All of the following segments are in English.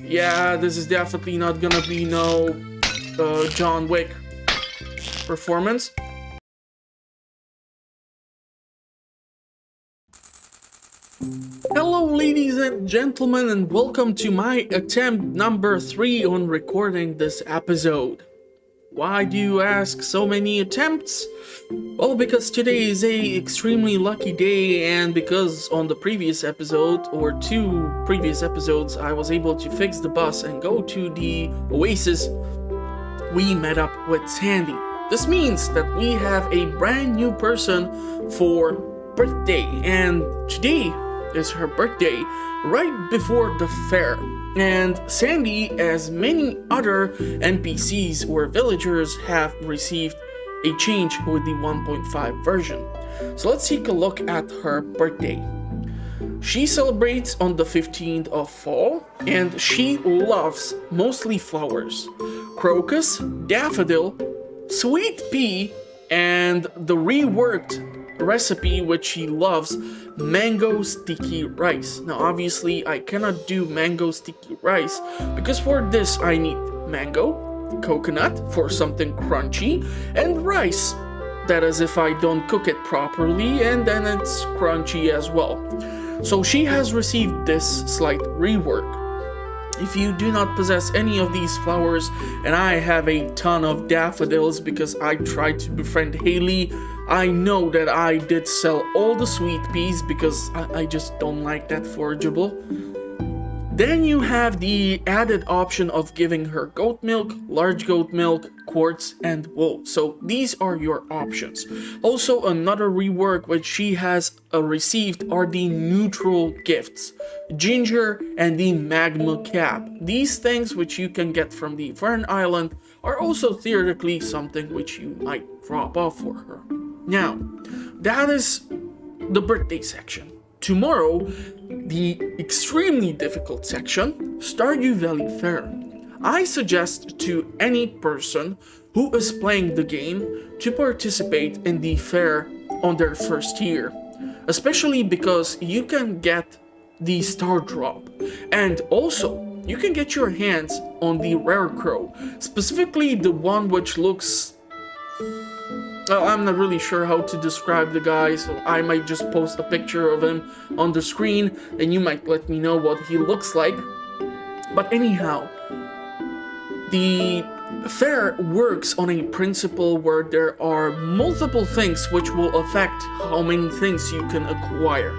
Yeah, this is definitely not gonna be no John Wick performance. Hello ladies and gentlemen, and welcome to my attempt number 3 on recording this episode. Why do you ask, so many attempts? Well, because today is a extremely lucky day, and because on the previous episode, or 2 previous episodes, I was able to fix the bus and go to the Oasis, we met up with Sandy. This means that we have a brand new person for birthday, and today is her birthday, right before the fair. And Sandy, as many other NPCs or villagers, have received a change with the 1.5 version. So let's take a look at her birthday. She celebrates on the 15th of fall, and she loves mostly flowers: crocus, daffodil, sweet pea, and the reworked recipe which she loves, mango sticky rice. Now obviously I cannot do mango sticky rice because for this I need mango, coconut for something crunchy, and rice. That is if I don't cook it properly, and then it's crunchy as well. So she has received this slight rework. If you do not possess any of these flowers, and I have a ton of daffodils because I tried to befriend Haley, I know that I did sell all the sweet peas because I just don't like that forageable. Then you have the added option of giving her goat milk, large goat milk, quartz, and wool. So these are your options. Also, another rework which she has received are the neutral gifts: ginger and the magma cap. These things which you can get from the Fern Island are also theoretically something which you might drop off for her. Now, that is the birthday section. Tomorrow, the extremely difficult section, Stardew Valley Fair. I suggest to any person who is playing the game to participate in the fair on their first year, especially because you can get the star drop, and also you can get your hands on the rare crow, specifically the one which looks... Well, I'm not really sure how to describe the guy, so I might just post a picture of him on the screen, and you might let me know what he looks like. But anyhow, the fair works on a principle where there are multiple things which will affect how many things you can acquire.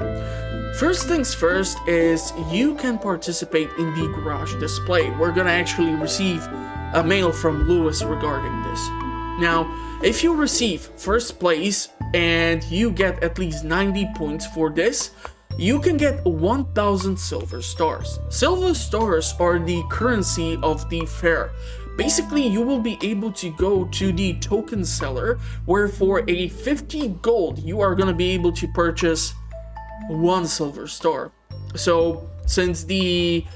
First things first is you can participate in the garage display. We're gonna actually receive a mail from Lewis regarding this. Now, if you receive first place and you get at least 90 points for this, you can get 1,000 silver stars. Silver stars are the currency of the fair. Basically, you will be able to go to the token seller, where for a 50 gold, you are going to be able to purchase 1 silver star. So, since the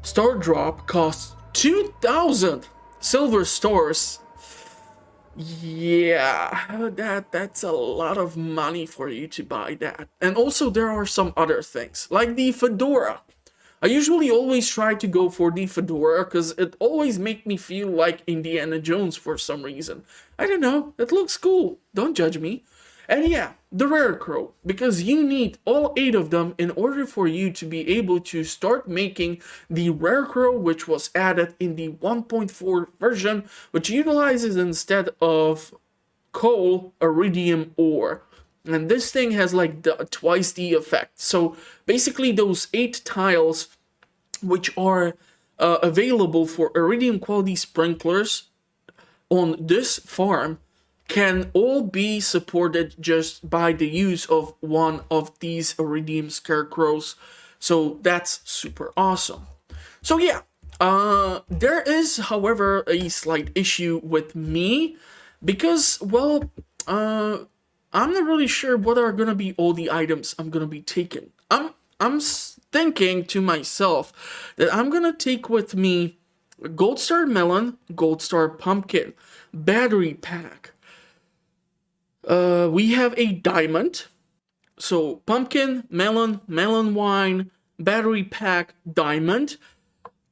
star drop costs 2,000 silver stars, yeah, that's a lot of money for you to buy that. And also there are some other things, like the fedora. I usually always try to go for the fedora because it always makes me feel like Indiana Jones for some reason. I don't know, it looks cool, don't judge me. And yeah, the rare crow, because you need all 8 of them in order for you to be able to start making the rare crow, which was added in the 1.4 version, which utilizes instead of coal, iridium ore. And this thing has like twice the effect. So basically those 8 tiles which are available for iridium quality sprinklers on this farm can all be supported just by the use of one of these iridium scarecrows. So that's super awesome. So yeah, there is, however, a slight issue with me because, well, I'm not really sure what are gonna be all the items I'm gonna be taking. I'm thinking to myself that I'm gonna take with me Gold Star Melon, Gold Star Pumpkin, Battery Pack. We have a diamond. So pumpkin, melon, melon wine, battery pack, diamond.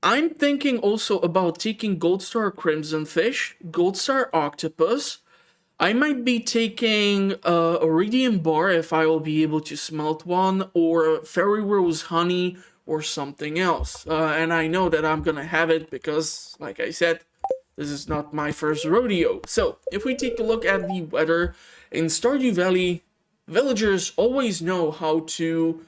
I'm thinking also about taking Gold Star Crimson Fish, Gold Star Octopus. I might be taking Iridium Bar if I will be able to smelt one, or Fairy Rose Honey, or something else. And I know that I'm gonna have it because, like I said, this is not my first rodeo. So, if we take a look at the weather in Stardew Valley, villagers always know how to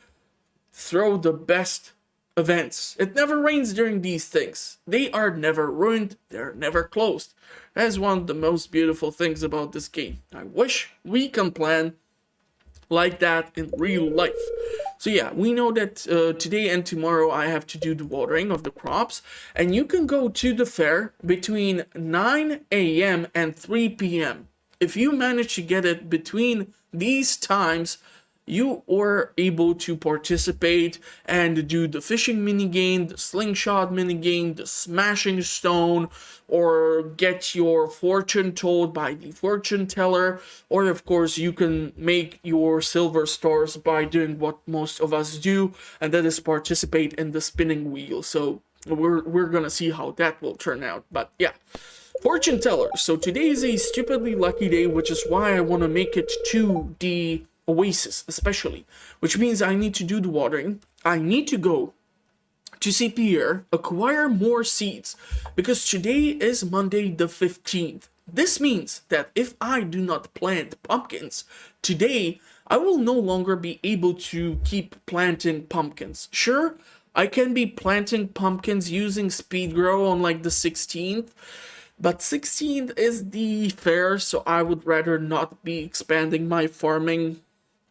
throw the best events. It never rains during these things. They are never ruined, they're never closed. That is one of the most beautiful things about this game. I wish we can plan like that in real life. So yeah, we know that today and tomorrow I have to do the watering of the crops, and you can go to the fair between 9 a.m. and 3 p.m. If you manage to get it between these times, you are able to participate and do the fishing minigame, the slingshot minigame, the smashing stone, or get your fortune told by the fortune teller, or of course you can make your silver stars by doing what most of us do, and that is participate in the spinning wheel. So we're gonna see how that will turn out. But yeah, fortune teller. So today is a stupidly lucky day, which is why I want to make it to the oasis especially, which means I need to do the watering. I need to go to see Pierre, acquire more seeds, because today is Monday the 15th. This means that if I do not plant pumpkins today, I will no longer be able to keep planting pumpkins. Sure, I can be planting pumpkins using speed grow on like the 16th, but 16th is the fair, so I would rather not be expanding my farming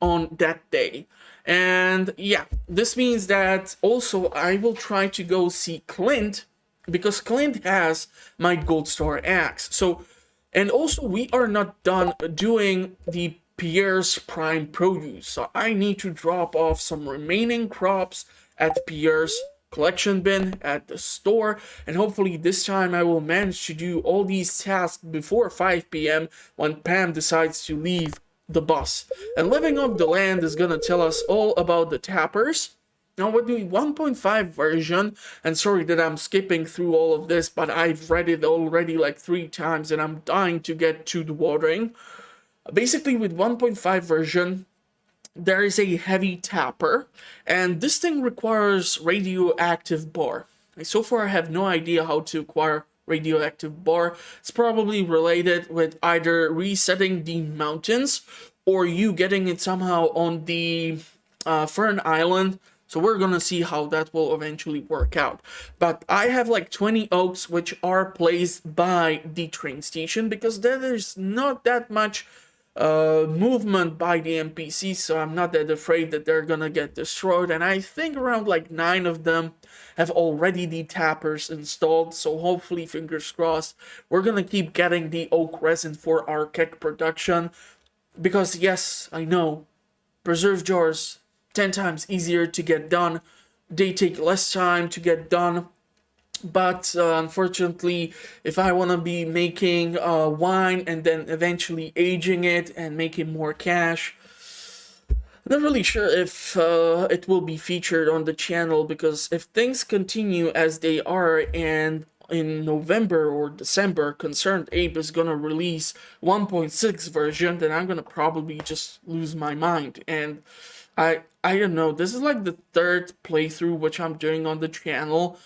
on that day. And yeah, this means that also I will try to go see Clint, because Clint has my gold star axe. So, and also we are not done doing the Pierre's prime produce. So I need to drop off some remaining crops at Pierre's collection bin at the store, and hopefully this time I will manage to do all these tasks before 5 p.m. when Pam decides to leave the bus. And Living Off the Land is gonna tell us all about the tappers. Now with the 1.5 version, and sorry that I'm skipping through all of this, but I've read it already like 3 times and I'm dying to get to the watering. Basically with 1.5 version, there is a heavy tapper, and this thing requires radioactive bar. So far I have no idea how to acquire radioactive bar. It's probably related with either resetting the mountains or you getting it somehow on the Fern Island. So we're gonna see how that will eventually work out. But I have like 20 oaks which are placed by the train station, because there's not that much movement by the NPCs, so I'm not that afraid that they're gonna get destroyed. And I think around like 9 of them have already the tappers installed, so hopefully, fingers crossed, we're gonna keep getting the oak resin for our keg production. Because yes, I know, preserve jars 10 times easier to get done, they take less time to get done. But unfortunately, if I want to be making wine and then eventually aging it and making more cash, I'm not really sure if it will be featured on the channel, because if things continue as they are and in November or December, Concerned Ape is gonna release 1.6 version, then I'm gonna probably just lose my mind. And I don't know, this is like the 3rd playthrough which I'm doing on the channel.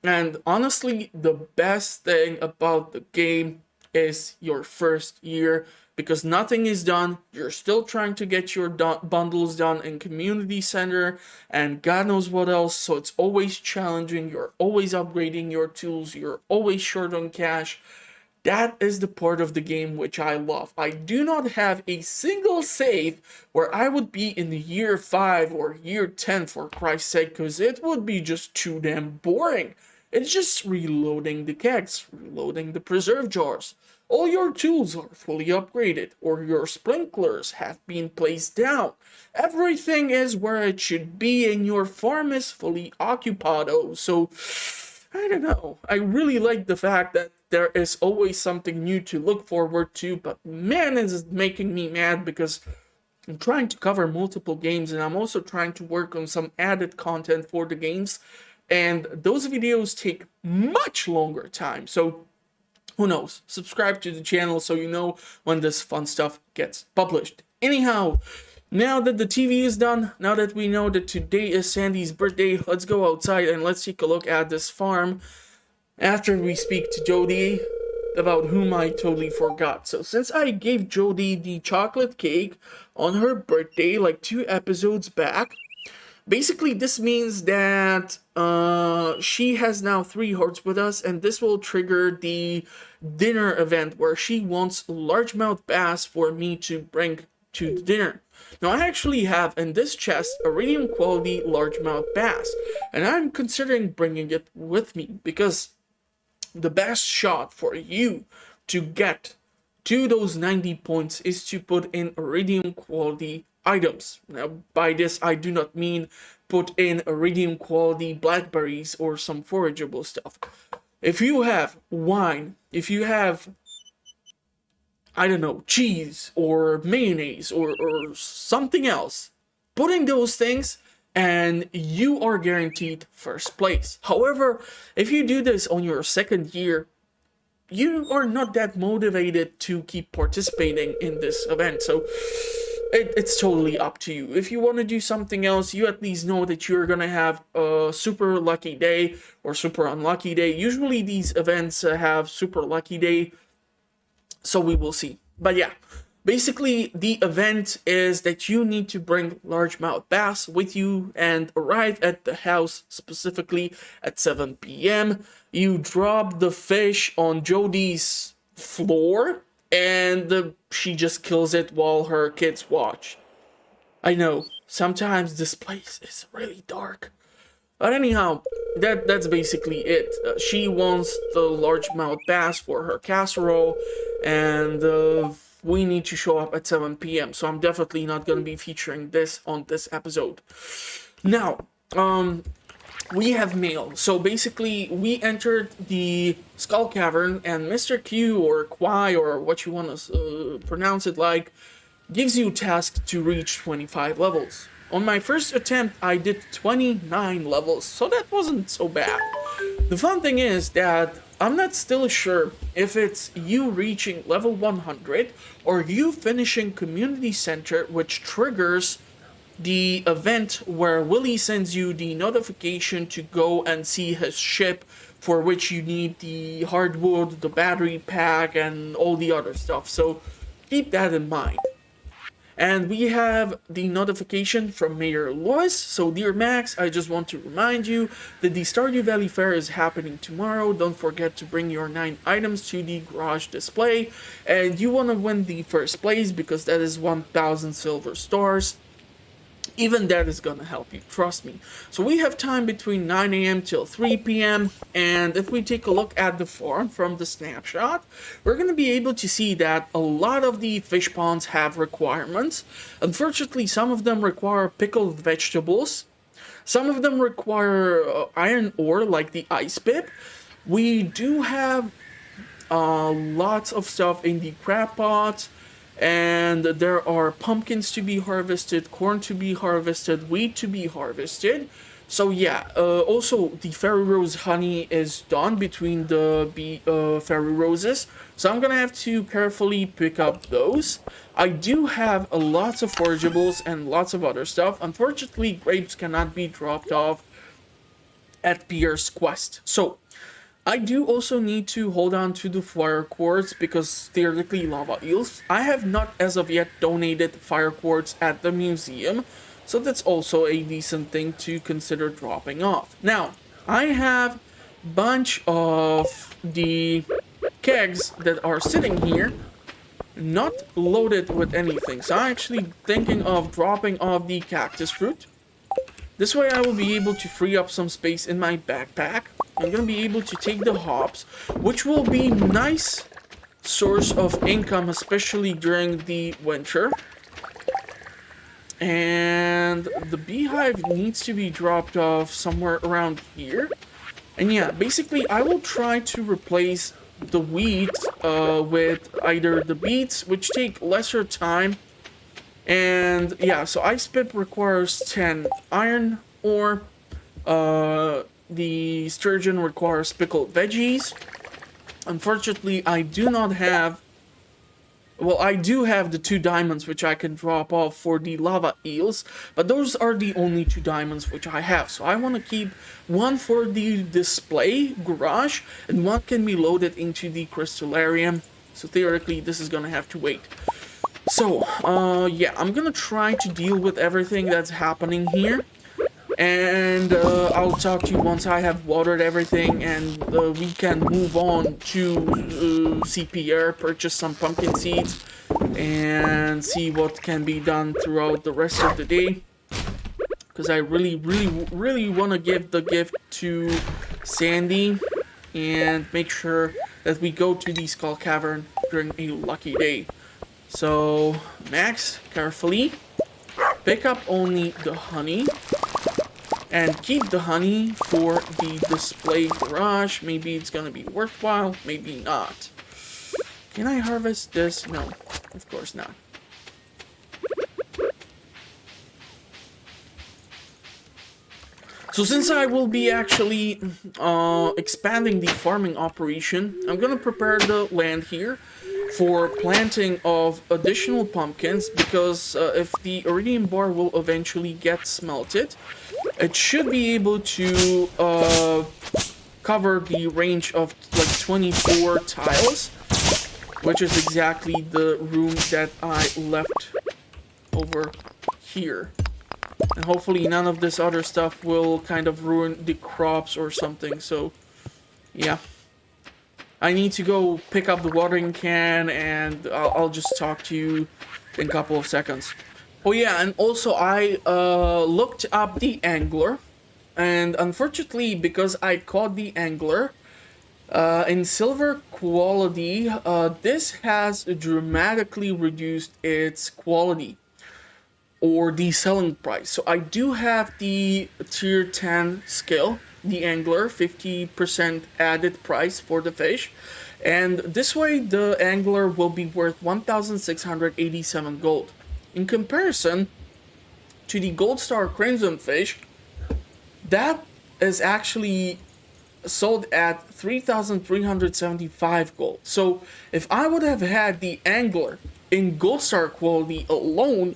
And honestly, the best thing about the game is your first year, because nothing is done. You're still trying to get your bundles done in community center and God knows what else. So it's always challenging. You're always upgrading your tools. You're always short on cash. That is the part of the game which I love. I do not have a single save where I would be in the year 5 or year 10, for Christ's sake, because it would be just too damn boring. It's just reloading the kegs, reloading the preserve jars. All your tools are fully upgraded, or your sprinklers have been placed down. Everything is where it should be, and your farm is fully occupied. So, I don't know. I really like the fact that there is always something new to look forward to, but man, is it making me mad, because I'm trying to cover multiple games and I'm also trying to work on some added content for the games. And those videos take much longer time. So who knows? Subscribe to the channel so you know when this fun stuff gets published. Anyhow, now that the TV is done, now that we know that today is Sandy's birthday, let's go outside and let's take a look at this farm after we speak to Jody, about whom I totally forgot. So since I gave Jody the chocolate cake on her birthday like 2 episodes back, basically this means that she has now 3 hearts with us, and this will trigger the dinner event where she wants largemouth bass for me to bring to the dinner. Now I actually have in this chest a iridium quality largemouth bass, and I'm considering bringing it with me because the best shot for you to get to those 90 points is to put in iridium quality items. Now by this I do not mean put in iridium quality blackberries or some forageable stuff. If you have wine, if you have, I don't know, cheese or mayonnaise or something else, put in those things and you are guaranteed first place. However, if you do this on your 2nd year, you are not that motivated to keep participating in this event. So it's totally up to you. If you want to do something else, you at least know that you're gonna have a super lucky day or super unlucky day. Usually these events have super lucky day, so we will see. But yeah, basically the event is that you need to bring largemouth bass with you and arrive at the house specifically at 7 p.m. You drop the fish on Jody's floor and she just kills it while her kids watch. I know, sometimes this place is really dark. But anyhow, that's basically it. She wants the largemouth bass for her casserole, and we need to show up at 7 p.m. So I'm definitely not going to be featuring this on this episode. Now, we have mail. So basically, we entered the Skull Cavern, and Mr. Q, or Kwai, or what you want to pronounce it like, gives you a task to reach 25 levels. On my first attempt, I did 29 levels, so that wasn't so bad. The fun thing is that I'm not still sure if it's you reaching level 100 or you finishing Community Center, which triggers the event where Willy sends you the notification to go and see his ship, for which you need the hardwood, the battery pack, and all the other stuff. So keep that in mind. And we have the notification from Mayor Lois. So dear Max, I just want to remind you that the Stardew Valley Fair is happening tomorrow. Don't forget to bring your 9 items to the garage display. And you want to win the first place because that is 1,000 silver stars. Even that is gonna help you, trust me. So we have time between 9 a.m. till 3 p.m. And if we take a look at the farm from the snapshot, we're gonna be able to see that a lot of the fish ponds have requirements. Unfortunately, some of them require pickled vegetables. Some of them require iron ore, like the ice pip. We do have lots of stuff in the crab pot. And there are pumpkins to be harvested, corn to be harvested, wheat to be harvested. So yeah, also the fairy rose honey is done between the fairy roses. So I'm gonna have to carefully pick up those. I do have lots of forageables and lots of other stuff. Unfortunately, grapes cannot be dropped off at Pierre's quest. So I do also need to hold on to the fire quartz because theoretically lava eels. I have not as of yet donated fire quartz at the museum, so that's also a decent thing to consider dropping off. Now, I have a bunch of the kegs that are sitting here, not loaded with anything. So I'm actually thinking of dropping off the cactus fruit. This way I will be able to free up some space in my backpack. I'm going to be able to take the hops, which will be nice source of income, especially during the winter. And the beehive needs to be dropped off somewhere around here. And yeah, basically I will try to replace the wheat with either the beets, which take lesser time. And yeah, so ice pip requires 10 iron ore. the sturgeon requires pickled veggies. Unfortunately, I do not have... Well, I do have the 2 diamonds which I can drop off for the lava eels, but those are the only 2 diamonds which I have. So I want to keep one for the display garage, and one can be loaded into the crystallarium. So theoretically, this is gonna have to wait. So, yeah, I'm gonna try to deal with everything that's happening here. And I'll talk to you once I have watered everything, and we can move on to CPR, purchase some pumpkin seeds, and see what can be done throughout the rest of the day. Because I really want to give the gift to Sandy, and make sure that we go to the Skull Cavern during a lucky day. So, Max, carefully, pick up only the honey. And keep the honey for the display garage. Maybe it's gonna be worthwhile, maybe not. Can I harvest this? No, of course not. So since I will be actually expanding the farming operation, I'm gonna prepare the land here for planting of additional pumpkins, because if the iridium bar will eventually get smelted, it should be able to cover the range of like 24 tiles, which is exactly the room that I left over here. And hopefully none of this other stuff will kind of ruin the crops or something. So yeah, I need to go pick up the watering can, and I'll just talk to you in a couple of seconds. Oh yeah, and also I looked up the angler, and unfortunately, because I caught the angler in silver quality, this has dramatically reduced its quality or the selling price. So I do have the tier 10 skill, the angler, 50% added price for the fish, and this way the angler will be worth 1,687 gold. In comparison to the gold star crimson fish, that is actually sold at 3,375 gold. So if I would have had the angler in gold star quality alone,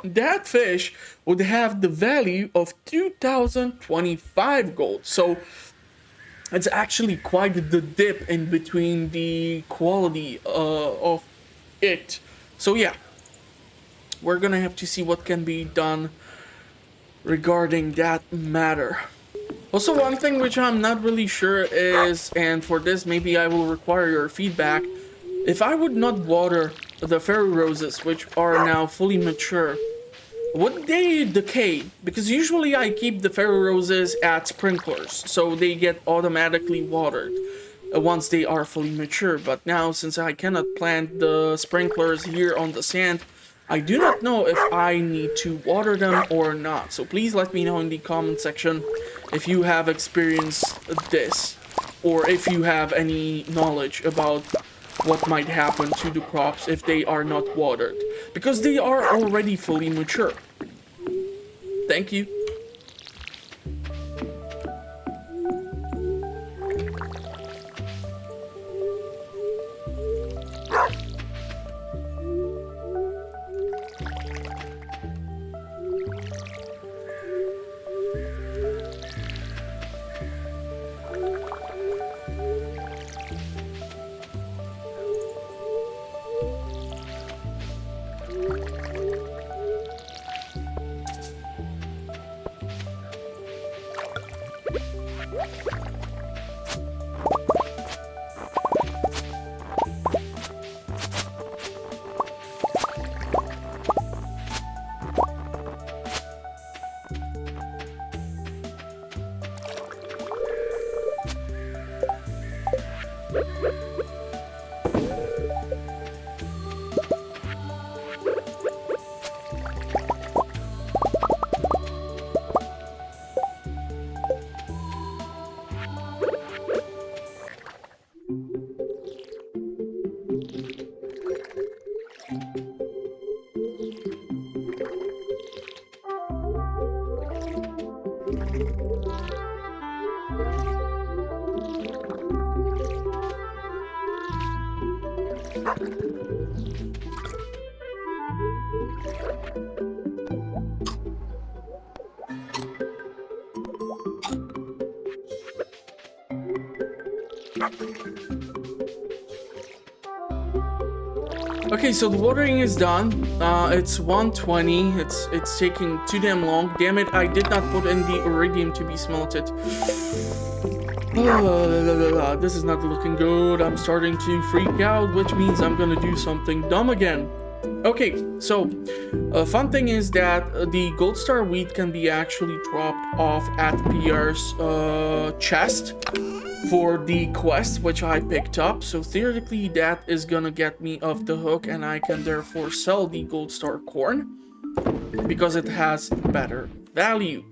that fish would have the value of 2,025 gold. So it's actually quite the dip in between the quality of it. So yeah, we're gonna have to see what can be done regarding that matter. Also, one thing which I'm not really sure is, and for this maybe I will require your feedback, if I would not water the fairy roses, which are now fully mature, would they decay? Because usually I keep the fairy roses at sprinklers, so they get automatically watered once they are fully mature. But now, since I cannot plant the sprinklers here on the sand, I do not know if I need to water them or not. So please let me know in the comment section if you have experienced this, or if you have any knowledge about what might happen to the crops if they are not watered, because they are already fully mature. Thank you. Okay, so the watering is done. It's 1:20. It's taking too damn long. Damn it, I did not put in the iridium to be smelted. This is not looking good. I'm starting to freak out, which means I'm gonna do something dumb again. Okay, so fun thing is that the gold star wheat can be actually dropped off at Pierre's chest for the quest, which I picked up. So theoretically, that is gonna get me off the hook, and I can therefore sell the gold star corn because it has better value.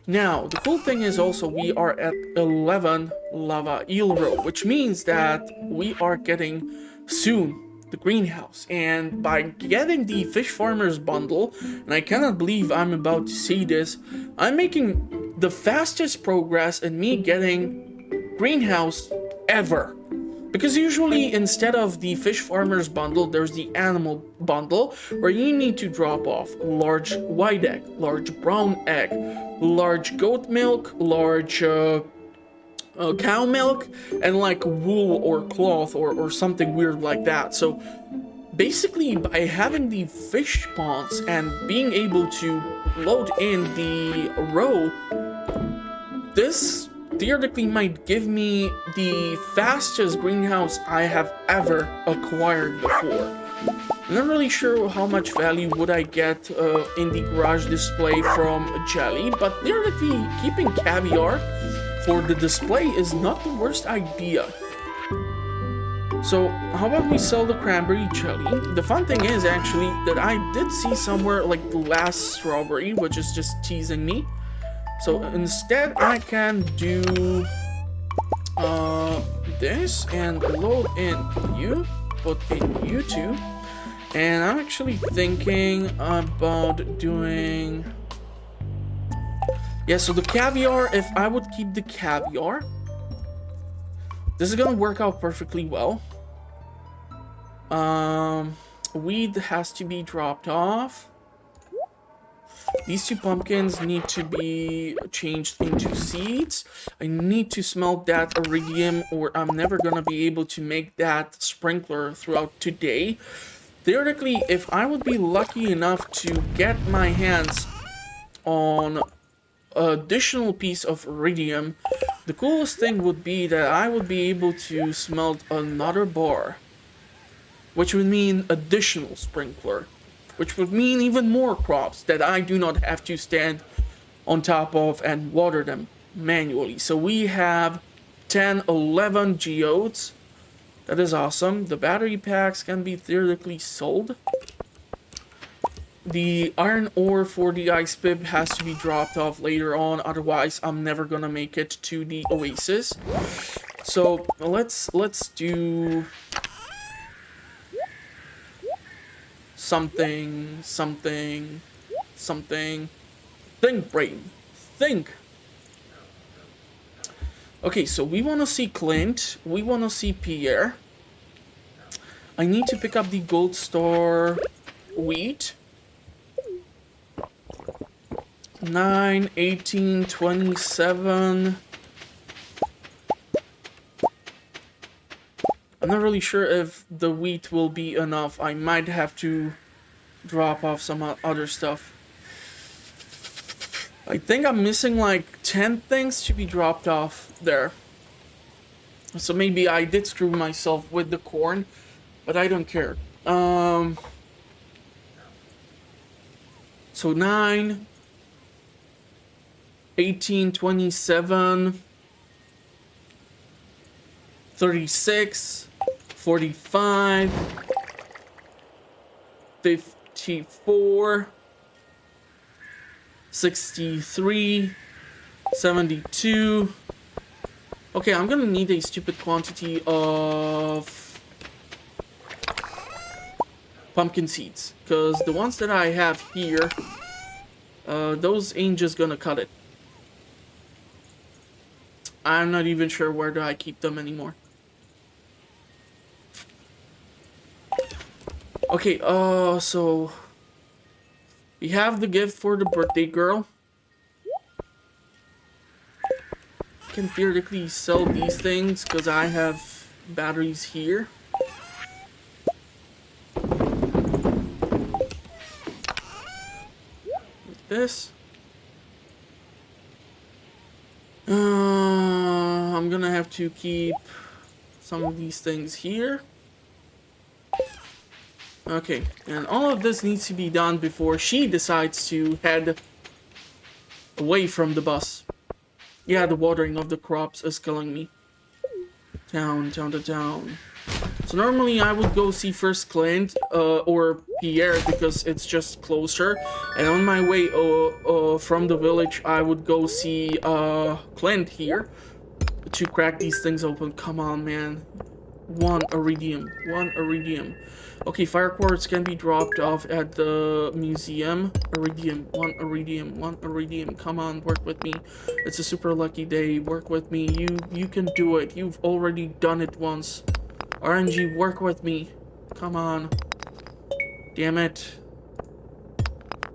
Now, the cool thing is also we are at 11 lava eel row, which means that we are getting soon the greenhouse. And by getting the fish farmers bundle, and I cannot believe I'm about to see this, I'm making the fastest progress in me getting greenhouse ever. Because usually instead of the fish farmers bundle, there's the animal bundle where you need to drop off large white egg, large brown egg, large goat milk, large cow milk, and like wool or cloth or something weird like that. So basically by having the fish ponds and being able to load in the row, this theoretically might give me the fastest greenhouse I have ever acquired before. I'm not really sure how much value would I get in the garage display from jelly, but theoretically keeping caviar for the display is not the worst idea. So how about we sell the cranberry jelly? The fun thing is actually that I did see somewhere like the last strawberry, which is just teasing me. So instead I can do this and load in you, put in you two. And I'm actually thinking about doing... Yeah, so the caviar, if I would keep the caviar, this is gonna work out perfectly well. Weed has to be dropped off. These two pumpkins need to be changed into seeds. I need to smelt that iridium or I'm never gonna be able to make that sprinkler throughout today. Theoretically, if I would be lucky enough to get my hands on an additional piece of iridium, the coolest thing would be that I would be able to smelt another bar, which would mean additional sprinkler, which would mean even more crops that I do not have to stand on top of and water them manually. So we have 10, 11 geodes. That is awesome. The battery packs can be theoretically sold. The iron ore for the ice pip has to be dropped off later on, otherwise I'm never gonna make it to the oasis. So let's do something. Think, brain. Think. Okay, so we want to see Clint. We want to see Pierre. I need to pick up the gold star wheat. 9, 18, 27. I'm not really sure if the wheat will be enough. I might have to drop off some other stuff. I think I'm missing like 10 things to be dropped off there. So maybe I did screw myself with the corn, but I don't care. So 9, 18, 27, 36, 45, 54, 63, 72. Okay, I'm gonna need a stupid quantity of pumpkin seeds, because the ones that I have here, those ain't just gonna cut it. I'm not even sure where do I keep them anymore. Okay, so we have the gift for the birthday girl. can theoretically sell these things because I have batteries here. Like this. I'm gonna have to keep some of these things here. Okay, and all of this needs to be done before she decides to head away from the bus. Yeah, the watering of the crops is killing me. Town to town. So normally I would go see first Clint or Pierre because it's just closer. And on my way from the village, I would go see Clint here to crack these things open. Come on, man. One iridium. Okay, fire quartz can be dropped off at the museum. Iridium. One iridium. Come on, work with me. It's a super lucky day. Work with me. You can do it. You've already done it once. RNG, work with me. Come on. Damn it.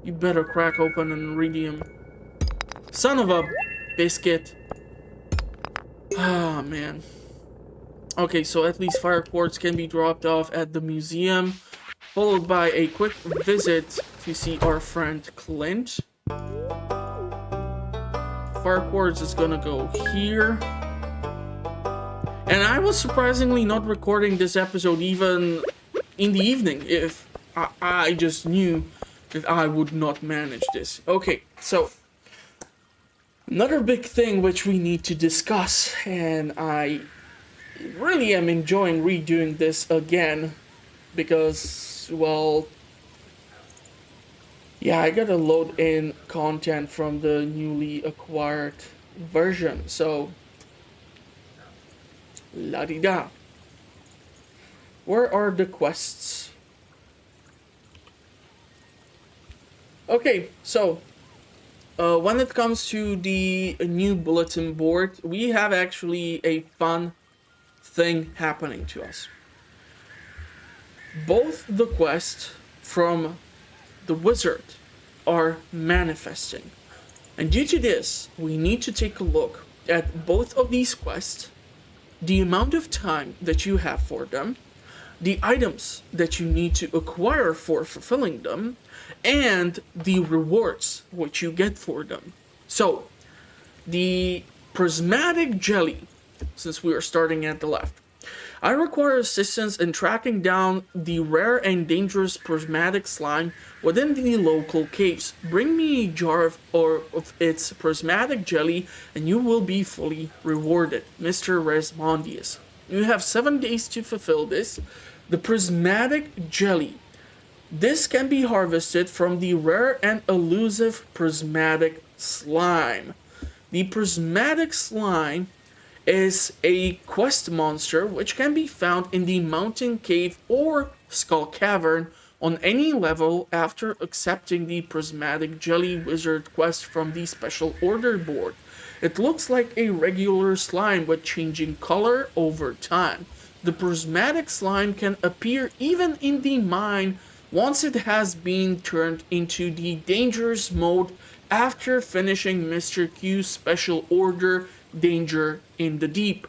You better crack open an iridium. Son of a biscuit. Ah, man. Okay, so at least fire quartz can be dropped off at the museum, followed by a quick visit to see our friend Clint. Fire quartz is gonna go here. And I was surprisingly not recording this episode even in the evening, if I just knew that I would not manage this. Okay, so another big thing which we need to discuss, and I really am enjoying redoing this again because, well, yeah, I gotta load in content from the newly acquired version, so la-di-da. Where are the quests? Okay, so when it comes to the new bulletin board, we have actually a fun thing happening to us. Both the quests from the wizard are manifesting, and due to this we need to take a look at both of these quests, the amount of time that you have for them, the items that you need to acquire for fulfilling them, and the rewards which you get for them. So the Prismatic Jelly, since we are starting at the left, I require assistance in tracking down the rare and dangerous Prismatic Slime within the local caves. Bring me a jar of its Prismatic Jelly and you will be fully rewarded. Mr. Resmondius. You have 7 days to fulfill this. The Prismatic Jelly. This can be harvested from the rare and elusive Prismatic Slime. The Prismatic Slime is a quest monster which can be found in the mountain cave or skull cavern on any level after accepting the Prismatic Jelly Wizard quest from the special order board. It looks like a regular slime with changing color over time. The Prismatic Slime can appear even in the mine once it has been turned into the dangerous mode after finishing Mr. Q's special order Danger in the Deep.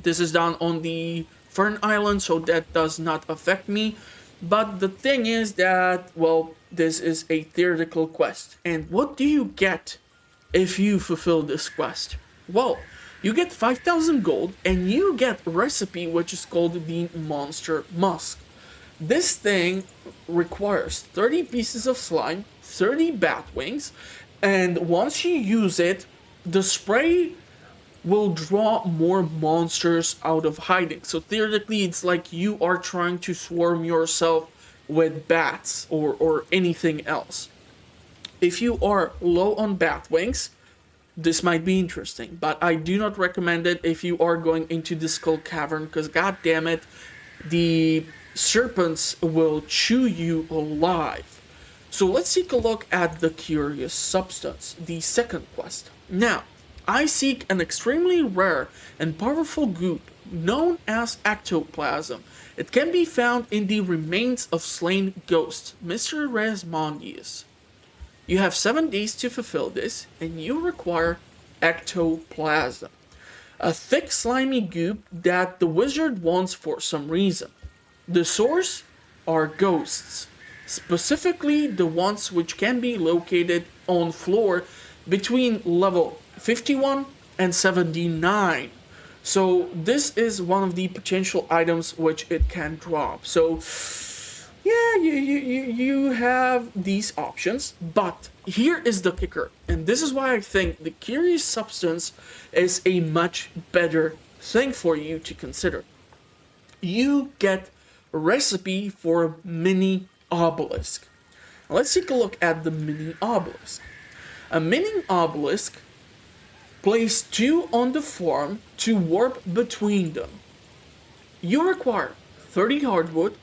This is down on the Fern Island, so that does not affect me. But the thing is that, well, this is a theoretical quest. And what do you get if you fulfill this quest? Well, you get 5,000 gold and you get a recipe which is called the Monster Musk. This thing requires 30 pieces of slime, 30 bat wings, and once you use it, the spray will draw more monsters out of hiding. So theoretically, it's like you are trying to swarm yourself with bats or anything else. If you are low on bat wings, this might be interesting, but I do not recommend it if you are going into the skull cavern, because god damn it, the serpents will chew you alive. So let's take a look at the curious substance, the second quest. Now, I seek an extremely rare and powerful goop known as ectoplasm. It can be found in the remains of slain ghosts, Mr. Resmondius. You have 7 days to fulfill this, and you require ectoplasm, a thick slimy goop that the wizard wants for some reason. The source are ghosts, specifically the ones which can be located on floor between level 51 and 79. So this is one of the potential items which it can drop. So yeah, you have these options, but here is the kicker, and this is why I think the curious substance is a much better thing for you to consider. You get a recipe for a mini obelisk. Now let's take a look at the mini obelisk. A mini obelisk, place 2 on the farm to warp between them. You require 30 hardwood,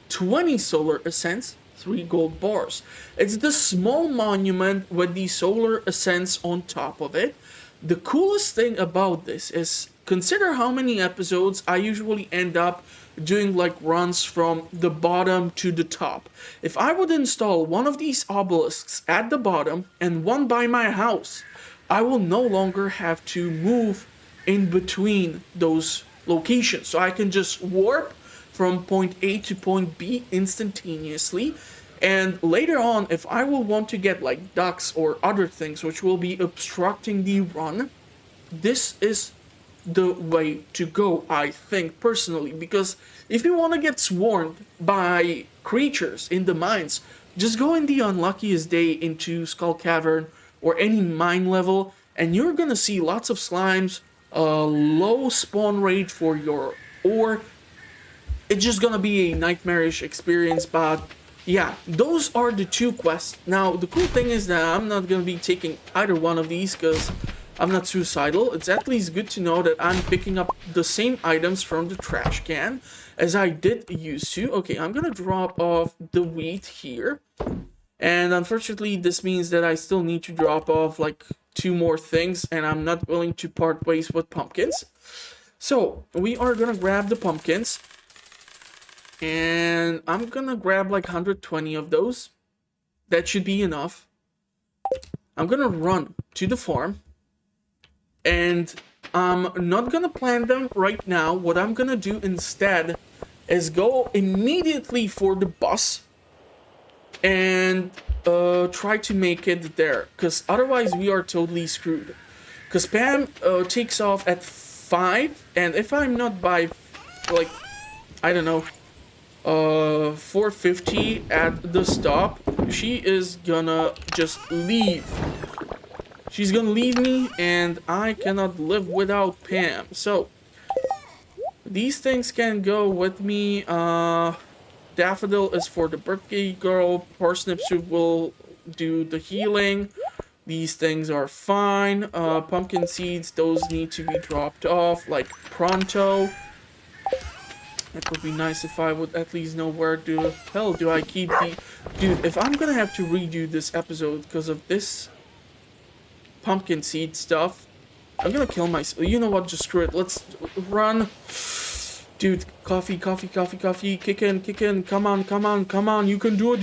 20 solar essence, 3 gold bars. It's the small monument with the solar essence on top of it. The coolest thing about this is, consider how many episodes I usually end up doing like runs from the bottom to the top. If I would install one of these obelisks at the bottom and one by my house, I will no longer have to move in between those locations. So I can just warp from point A to point B instantaneously. And later on, if I will want to get like ducks or other things which will be obstructing the run, this is the way to go, I think, personally. Because if you want to get swarmed by creatures in the mines, just go in the unluckiest day into Skull Cavern or any mine level, and you're gonna see lots of slimes, low spawn rate for your ore. It's just gonna be a nightmarish experience, but yeah, those are the 2 quests. Now, the cool thing is that I'm not gonna be taking either one of these because I'm not suicidal. It's at least good to know that I'm picking up the same items from the trash can as I did used to. Okay, I'm gonna drop off the wheat here. And unfortunately, this means that I still need to drop off like 2 more things, and I'm not willing to part ways with pumpkins. So, we are gonna grab the pumpkins. And I'm gonna grab like 120 of those. That should be enough. I'm gonna run to the farm. And I'm not gonna plant them right now. What I'm gonna do instead is go immediately for the bus and try to make it there. Because otherwise we are totally screwed. Because Pam takes off at 5. And if I'm not by, like, I don't know, 4:50 at the stop, she is gonna just leave. She's gonna leave me, and I cannot live without Pam. So these things can go with me. Daffodil is for the birthday girl. Parsnip soup will do the healing. These things are fine. Pumpkin seeds, those need to be dropped off like pronto. It would be nice if I would at least know where the hell do I keep the... Dude, if I'm gonna have to redo this episode because of this pumpkin seed stuff, I'm gonna kill myself. You know what, just screw it. Let's run. Dude, coffee. Kick in. Come on. You can do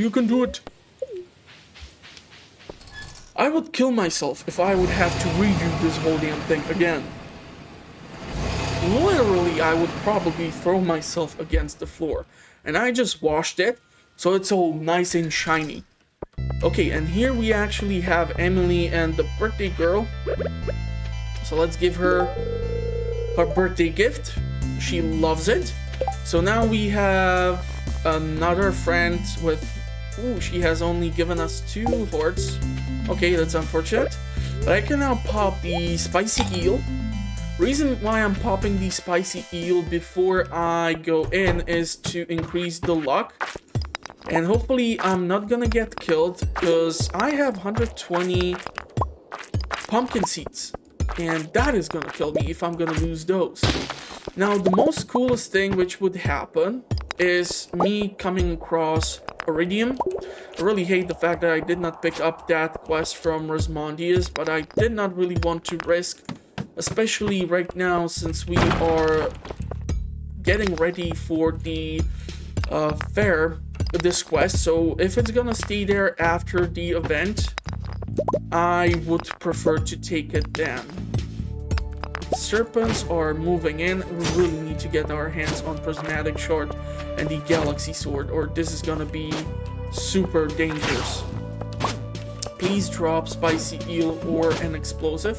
it. I would kill myself if I would have to redo this whole damn thing again. Literally, I would probably throw myself against the floor. And I just washed it, so it's all nice and shiny. Okay, and here we actually have Emily and the birthday girl. So let's give her her birthday gift. She loves it. So now we have another friend with... Ooh, she has only given us 2 hearts. Okay, that's unfortunate. But I can now pop the spicy eel. Reason why I'm popping the spicy eel before I go in is to increase the luck. And hopefully I'm not gonna get killed, because I have 120 pumpkin seeds. And that is gonna kill me if I'm gonna lose those. Now, the most coolest thing which would happen is me coming across iridium. I really hate the fact that I did not pick up that quest from Rosmondius, but I did not really want to risk, especially right now since we are getting ready for the fair, this quest. So if it's gonna stay there after the event, I would prefer to take it then. serpents are moving in. We really need to get our hands on Prismatic Shard and the Galaxy Sword, or this is gonna be super dangerous. Please drop Spicy Eel or an explosive.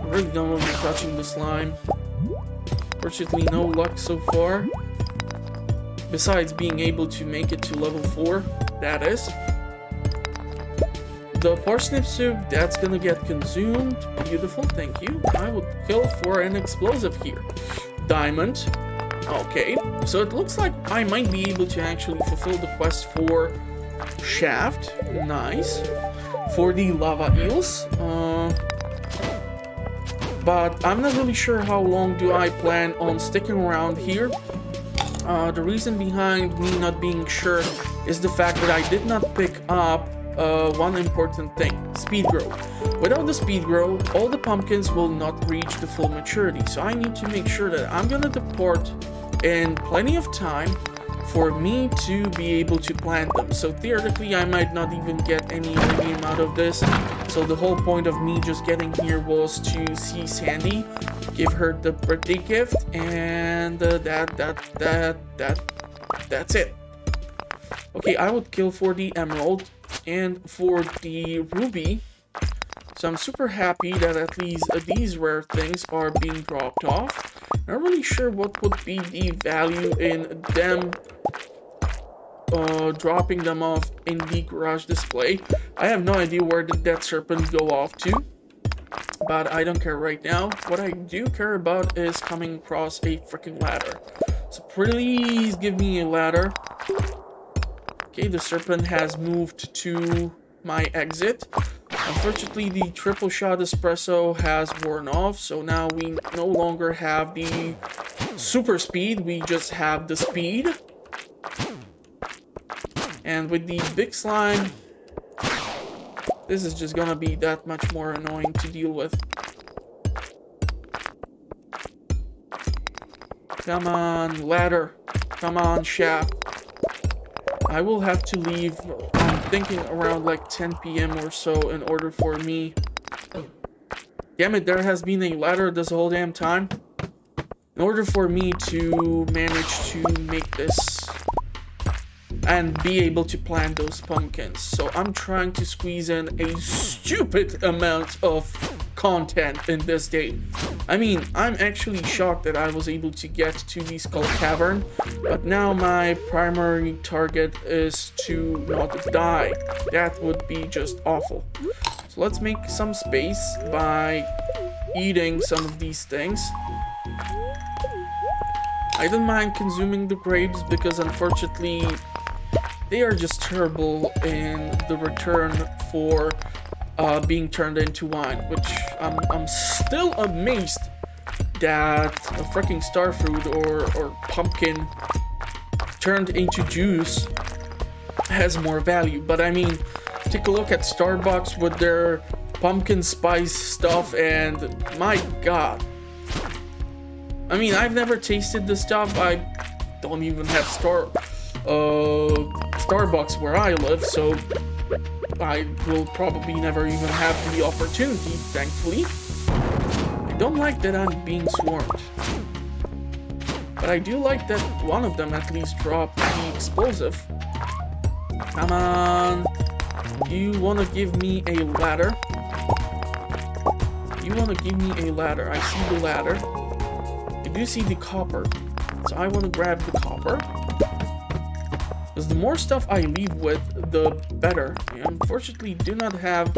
I really don't want to be touching the slime. Fortunately, no luck so far. Besides being able to make it to level 4, that is. The parsnip soup, that's gonna get consumed. Beautiful, thank you. I would kill for an explosive here. Diamond. Okay, so it looks like I might be able to actually fulfill the quest for Shaft. Nice. For the lava eels. But I'm not really sure how long do I plan on sticking around here. The reason behind me not being sure is the fact that I did not pick up one important thing, speed grow. Without the speed grow, all the pumpkins will not reach the full maturity. So I need to make sure that I'm gonna deport in plenty of time for me to be able to plant them. So theoretically, I might not even get any iridium out of this. So the whole point of me just getting here was to see Sandy, give her the birthday gift, and that's it. Okay, I would kill for the emerald and for the ruby. So I'm super happy that at least these rare things are being dropped off. Not really sure what would be the value in them dropping them off in the garage display. I have no idea where did that serpent go off to, but I don't care right now. What I do care about is coming across a freaking ladder. So please give me a ladder. Okay, the serpent has moved to my exit. Unfortunately, the triple shot espresso has worn off, so now we no longer have the super speed, we just have the speed. And with the big slime, this is just gonna be that much more annoying to deal with. Come on, ladder. Come on, shaft. I will have to leave, I'm thinking around like 10 p.m. or so in order for me... Damn it, there has been a ladder this whole damn time. In order for me to manage to make this and be able to plant those pumpkins. So I'm trying to squeeze in a stupid amount of content in this day. I mean, I'm actually shocked that I was able to get to the Skull Cavern, but now my primary target is to not die. That would be just awful. So let's make some space by eating some of these things. I don't mind consuming the grapes because unfortunately they are just terrible in the return for being turned into wine, which I'm still amazed that a freaking starfruit or pumpkin turned into juice has more value. But I mean, take a look at Starbucks with their pumpkin spice stuff, and my god. I mean, I've never tasted this stuff. I don't even have Starbucks where I live, so I will probably never even have the opportunity, thankfully. I don't like that I'm being swarmed. But I do like that one of them at least dropped the explosive. Come on. You want to give me a ladder? You want to give me a ladder. I see the ladder. I do see the copper. So I want to grab the copper. Because the more stuff I leave with, the better. I unfortunately do not have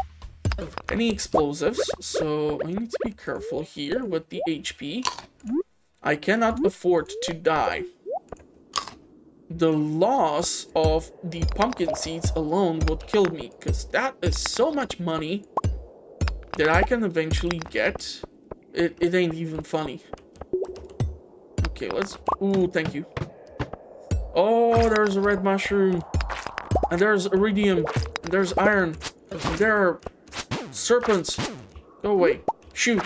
any explosives, so I need to be careful here with the HP. I cannot afford to die. The loss of the pumpkin seeds alone would kill me, because that is so much money that I can eventually get. It ain't even funny. Okay, let's... Ooh, thank you. Oh, there's a red mushroom. And there's iridium. And there's iron. And there are serpents. Go away. Shoot.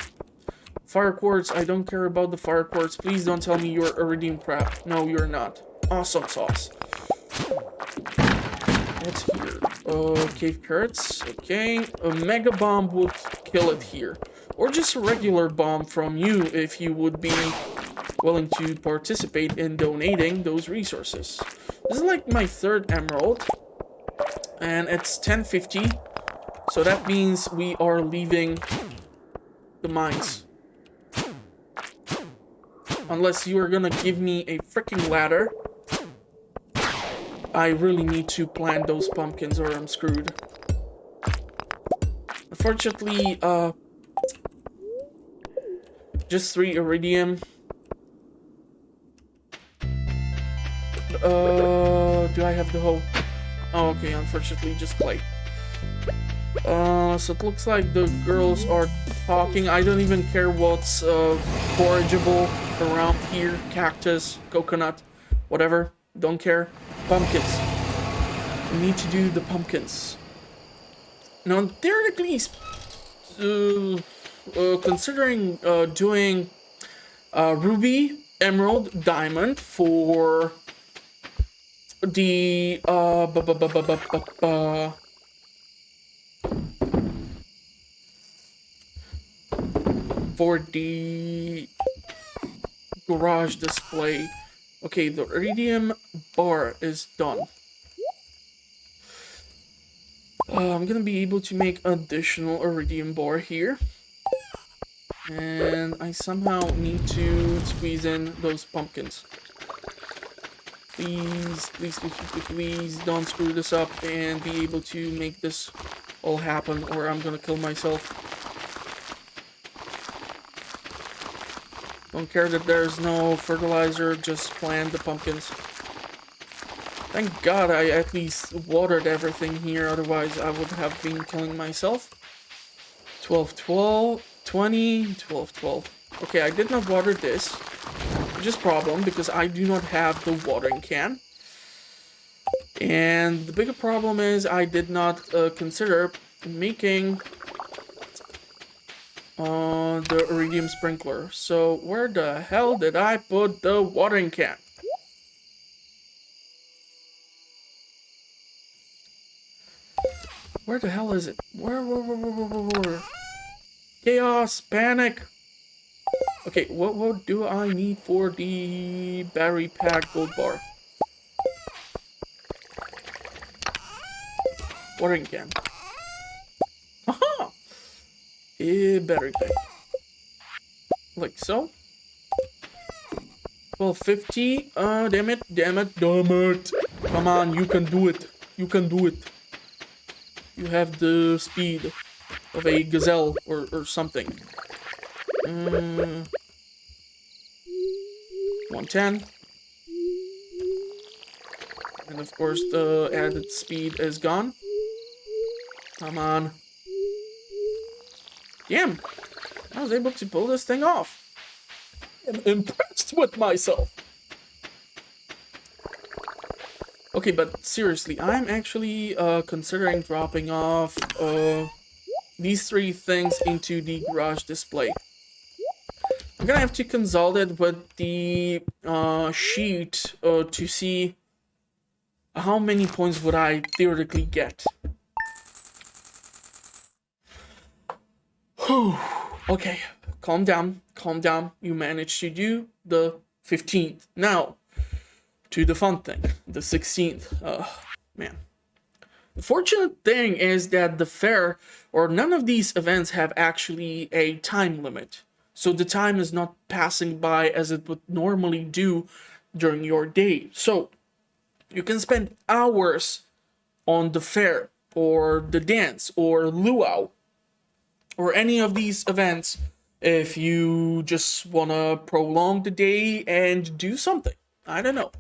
Fire quartz. I don't care about the fire quartz. Please don't tell me you're iridium crap. No, you're not. Awesome sauce. What's here? Cave carrots. Okay. A mega bomb would kill it here. Or just a regular bomb from you if you would be willing to participate in donating those resources. This is like my third emerald. And it's 10:50. So that means we are leaving the mines. Unless you are gonna give me a freaking ladder. I really need to plant those pumpkins or I'm screwed. Unfortunately, just 3 iridium. Do I have the hoe? Oh, okay, unfortunately, just clay. So it looks like the girls are talking. I don't even care what's forageable around here. Cactus, coconut, whatever. Don't care. Pumpkins. We need to do the pumpkins. Now, theoretically, considering doing ruby, emerald, diamond for the for the garage display. Okay, the iridium bar is done. I'm gonna be able to make additional iridium bar here. And I somehow need to squeeze in those pumpkins. Please, please, please, please, please don't screw this up and be able to make this all happen or I'm gonna kill myself. Don't care that there's no fertilizer, just plant the pumpkins. Thank God I at least watered everything here, otherwise I would have been killing myself. 12, 12, 20, 12, 12. Okay, I did not water this, which is a problem because I do not have the watering can. And the bigger problem is I did not consider making the iridium sprinkler. So where the hell did I put the watering can? Where the hell is it? Where? Chaos, panic. Okay, what do I need for the battery pack gold bar? Watering can. Aha! A battery pack. Like so. 1250. Damn it, damn it, damn it. Come on, you can do it. You can do it. You have the speed of a gazelle or something. 110. And of course the added speed is gone. Come on. Damn. I was able to pull this thing off. I'm impressed with myself. Okay, but seriously, I'm actually considering dropping off these 3 things into the garage display. I'm gonna have to consult it with the sheet to see how many points would I theoretically get. Okay, calm down, calm down. You managed to do the 15th. Now, to the fun thing, the 16th. Man. The fortunate thing is that the fair, or none of these events have actually a time limit. So the time is not passing by as it would normally do during your day. So you can spend hours on the fair, or the dance, or luau, or any of these events if you just want to prolong the day and do something. I don't know.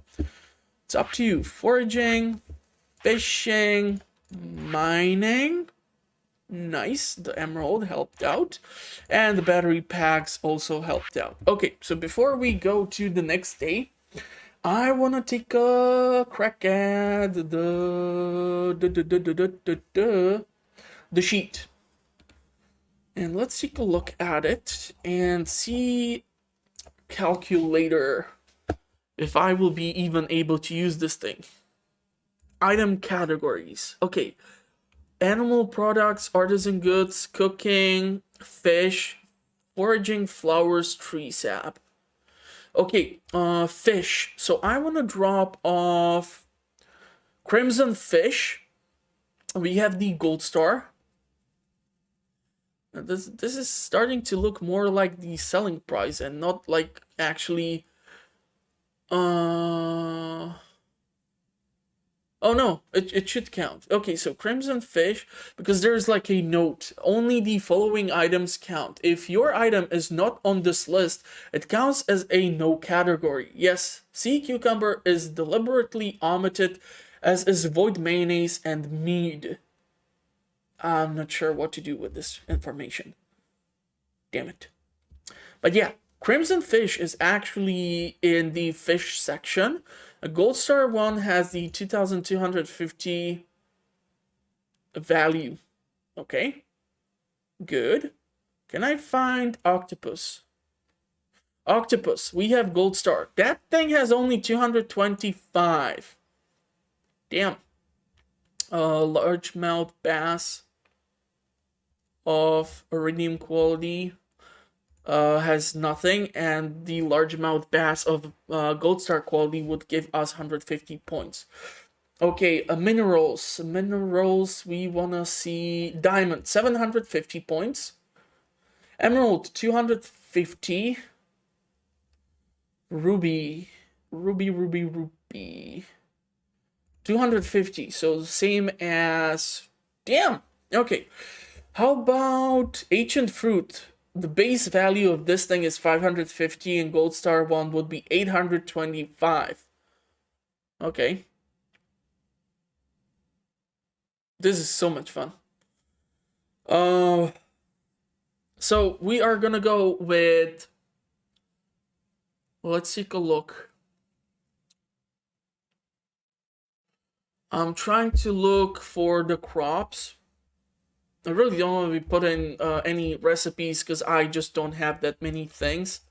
It's up to you. Foraging, fishing, mining. Nice. The emerald helped out. And the battery packs also helped out. Okay, so before we go to the next day, I want to take a crack at the sheet. And let's take a look at it and see calculator if I will be even able to use this thing. Item categories. Okay, Animal products, artisan goods, cooking, fish, foraging, flowers, tree sap. Okay, fish. So I want to drop off Crimson Fish. We have the gold star. This is starting to look more like the selling price and not like actually oh no, it should count. Okay, so Crimson Fish, because there's like a note. Only the following items count. If your item is not on this list, it counts as a no category. Yes, sea cucumber is deliberately omitted, as is void mayonnaise and mead. I'm not sure what to do with this information. Damn it. But yeah, Crimson Fish is actually in the fish section. A Gold Star one has the 2,250 value. Okay, good. Can I find Octopus? Octopus, we have Gold Star. That thing has only 225. Damn. Largemouth bass of iridium quality has nothing, and the largemouth bass of gold star quality would give us 150 points. Okay, minerals. Minerals, we want to see diamond, 750 points. Emerald, 250. Ruby. Ruby. 250, so same as... Damn! Okay. How about ancient fruit? The base value of this thing is 550 and gold star one would be 825. Okay. This is so much fun. So we are gonna go with... Let's take a look. I'm trying to look for the crops. I really don't want to be putting any recipes because I just don't have that many things.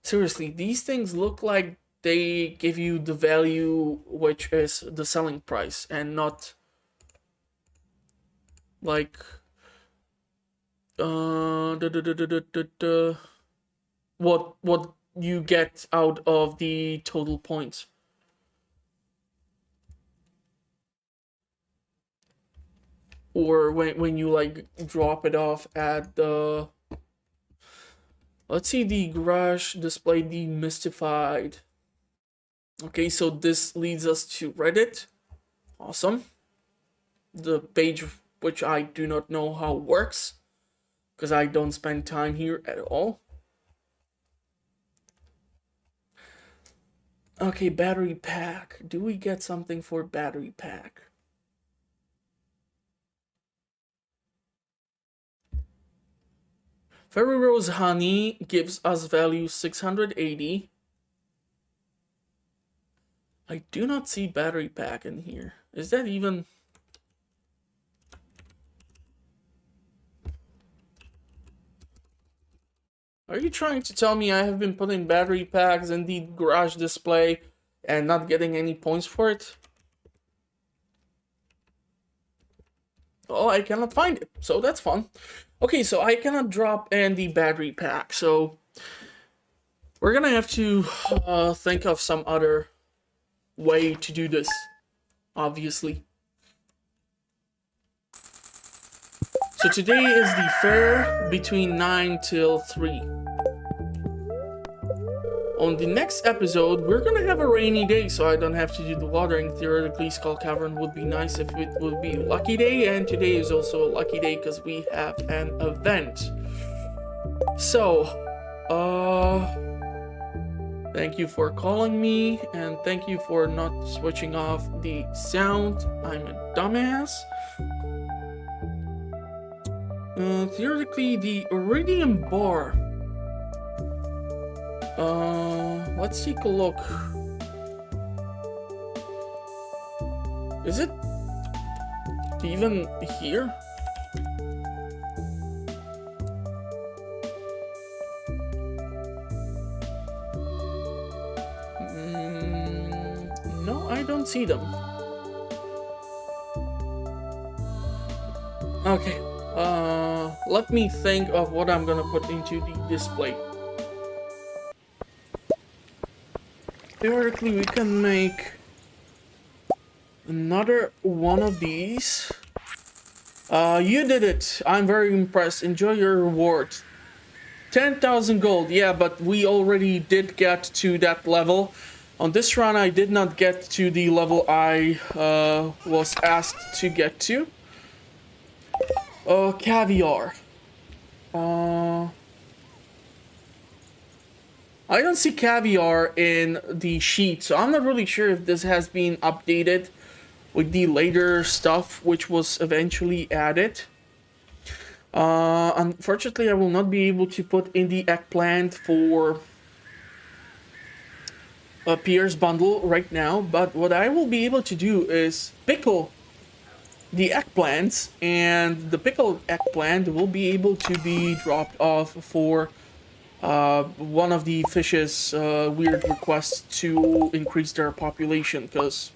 Seriously, these things look like they give you the value which is the selling price and not like what you get out of the total points. Or when you like drop it off at the... Let's see the garage display demystified. Okay, so this leads us to Reddit. Awesome. The page which I do not know how it works, because I don't spend time here at all. Okay, battery pack. Do we get something for battery pack? Fairy Rose Honey gives us value 680. I do not see battery pack in here. Is that even... Are you trying to tell me I have been putting battery packs in the garage display and not getting any points for it? Oh, I cannot find it, so that's fun. Okay, so I cannot drop in the battery pack, so we're gonna have to think of some other way to do this, obviously. So today is the fair between 9 till 3. On the next episode, we're gonna have a rainy day, so I don't have to do the watering. Theoretically, Skull Cavern would be nice if it would be a lucky day, and today is also a lucky day because we have an event. So, thank you for calling me, and thank you for not switching off the sound. I'm a dumbass. Theoretically, the iridium bar. Let's take a look. Is it even here? No, I don't see them. Okay, let me think of what I'm gonna put into the display. Theoretically, we can make another one of these. You did it. I'm very impressed. Enjoy your reward. 10,000 gold. Yeah, but we already did get to that level. On this run, I did not get to the level I was asked to get to. Caviar. I don't see caviar in the sheet, so I'm not really sure if this has been updated with the later stuff which was eventually added. Unfortunately, I will not be able to put in the eggplant for a Pierre's bundle right now, but what I will be able to do is pickle the eggplants, and the pickled eggplant will be able to be dropped off for one of the fish's weird requests to increase their population, because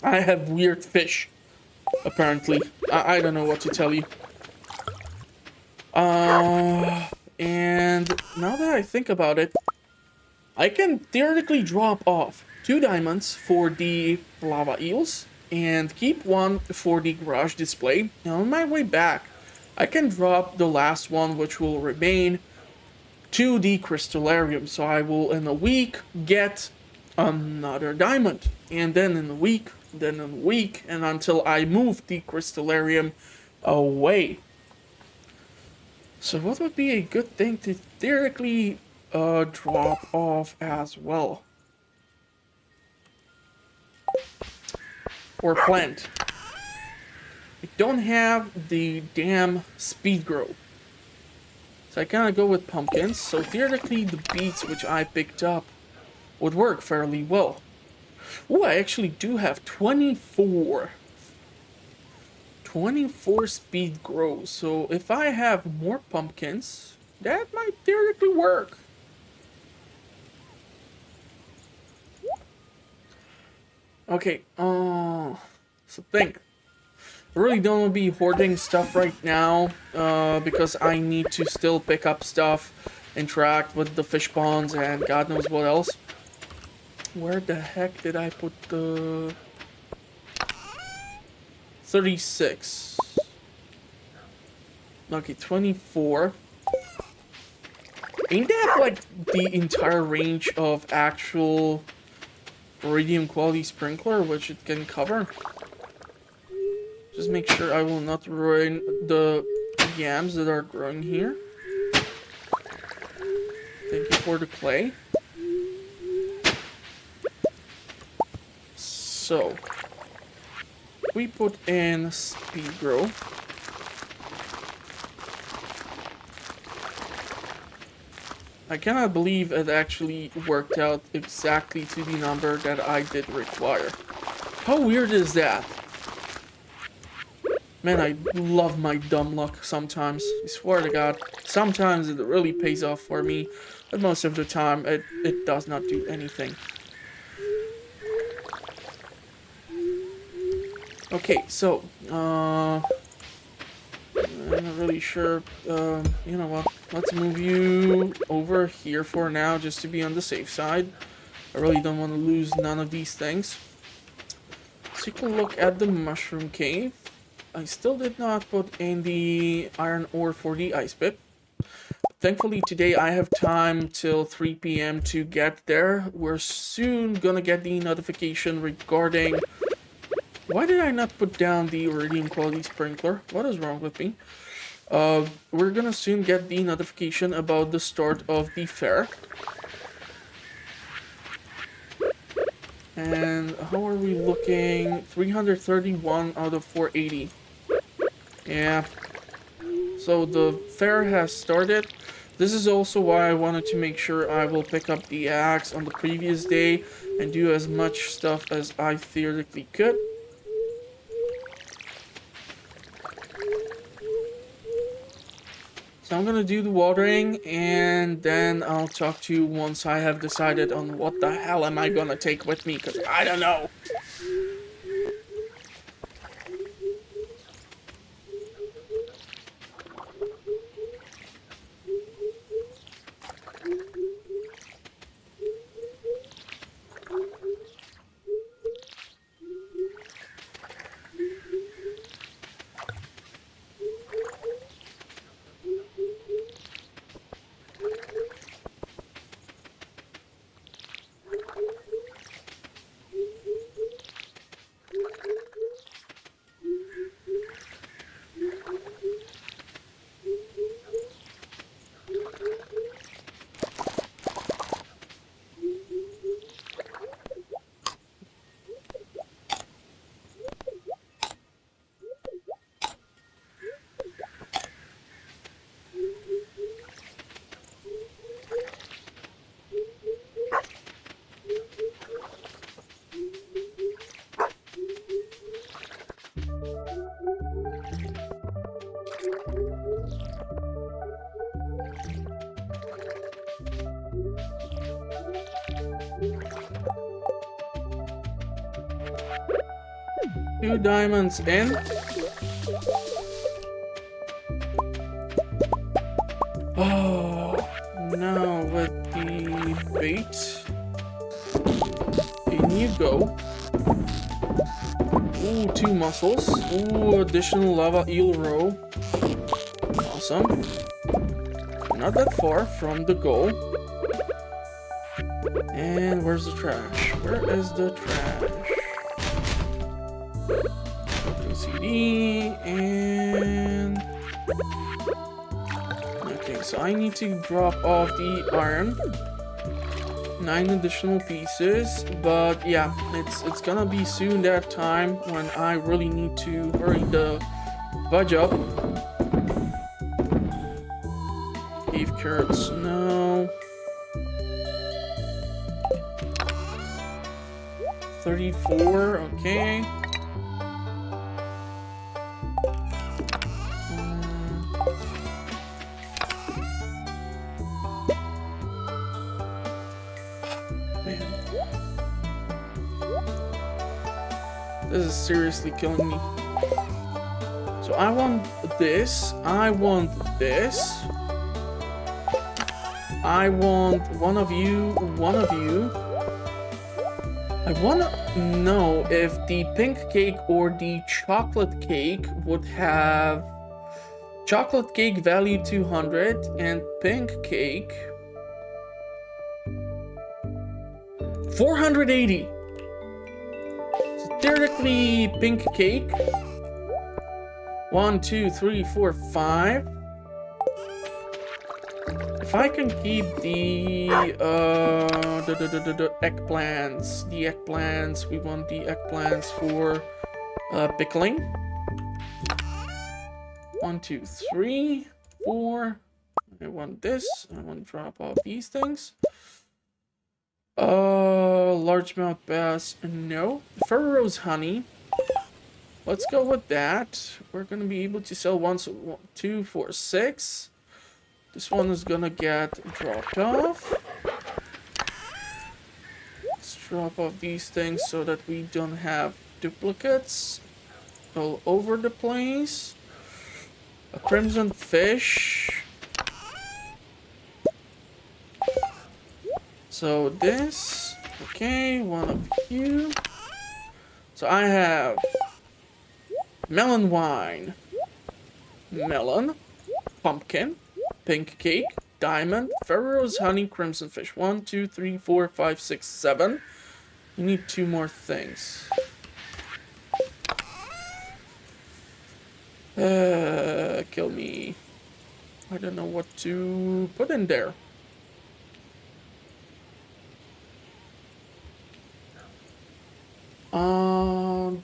I have weird fish, apparently. I don't know what to tell you. And now that I think about it, I can theoretically drop off 2 diamonds for the lava eels and keep 1 for the garage display. Now on my way back, I can drop the last one, which will remain, to the crystallarium. So I will in a week get another diamond, and then in a week, then in a week, and until I move the crystallarium away. So what would be a good thing to theoretically drop off as well? Or plant. I don't have the damn speed grow. So I kind of go with pumpkins. So theoretically the beets which I picked up would work fairly well. Oh, I actually do have 24 speed grows. So if I have more pumpkins, that might theoretically work. Okay, so think. I really don't want to be hoarding stuff right now, because I need to still pick up stuff, interact with the fish ponds, and God knows what else. Where the heck did I put the 36? Okay, 24. Ain't that like the entire range of actual iridium quality sprinkler which it can cover? Just make sure I will not ruin the yams that are growing here. Thank you for the clay. So, we put in speed grow. I cannot believe it actually worked out exactly to the number that I did require. How weird is that? Man, I love my dumb luck sometimes. I swear to God. Sometimes it really pays off for me, but most of the time it does not do anything. Okay, so, I'm not really sure, you know what, let's move you over here for now, just to be on the safe side. I really don't want to lose none of these things. So you can look at the mushroom cave. I still did not put in the iron ore for the ice pit. Thankfully today I have time till 3 p.m. to get there. We're soon gonna get the notification regarding... Why did I not put down the iridium quality sprinkler? What is wrong with me? We're gonna soon get the notification about the start of the fair. And how are we looking? 331 out of 480. Yeah. So the fair has started. This is also why I wanted to make sure I will pick up the axe on the previous day and do as much stuff as I theoretically could. So I'm gonna do the watering, and then I'll talk to you once I have decided on what the hell am I gonna take with me, because I don't know. 2 diamonds in. Oh, now with the bait. In you go. Ooh, 2 mussels. Ooh, additional lava eel roe. Awesome. Not that far from the goal. And where's the trash? Where is the trash? Open CD and... Okay, so I need to drop off the iron. 9 additional pieces, but yeah, it's gonna be soon that time when I really need to hurry the budge up. Cave carrots, no. 34, okay. This is seriously killing me. So I want this. I want this. I want one of you, one of you. I want to know if the pink cake or the chocolate cake would have chocolate cake value 200 and pink cake 480. Theoretically, pink cake. 1, 2, 3, 4, 5. If I can keep the eggplants, we want the eggplants for pickling. 1, 2, 3, 4. I want this. I want to drop off these things. Largemouth bass, no. Furrow's honey. Let's go with that. We're gonna be able to sell 1, 2, 4, 6. This one is gonna get dropped off. Let's drop off these things so that we don't have duplicates all over the place. A crimson fish. So this, okay, one of you. So I have melon wine, melon, pumpkin, pink cake, diamond, Pharaoh's honey, crimson fish. 1, 2, 3, 4, 5, 6, 7. We need 2 more things. Kill me. I don't know what to put in there.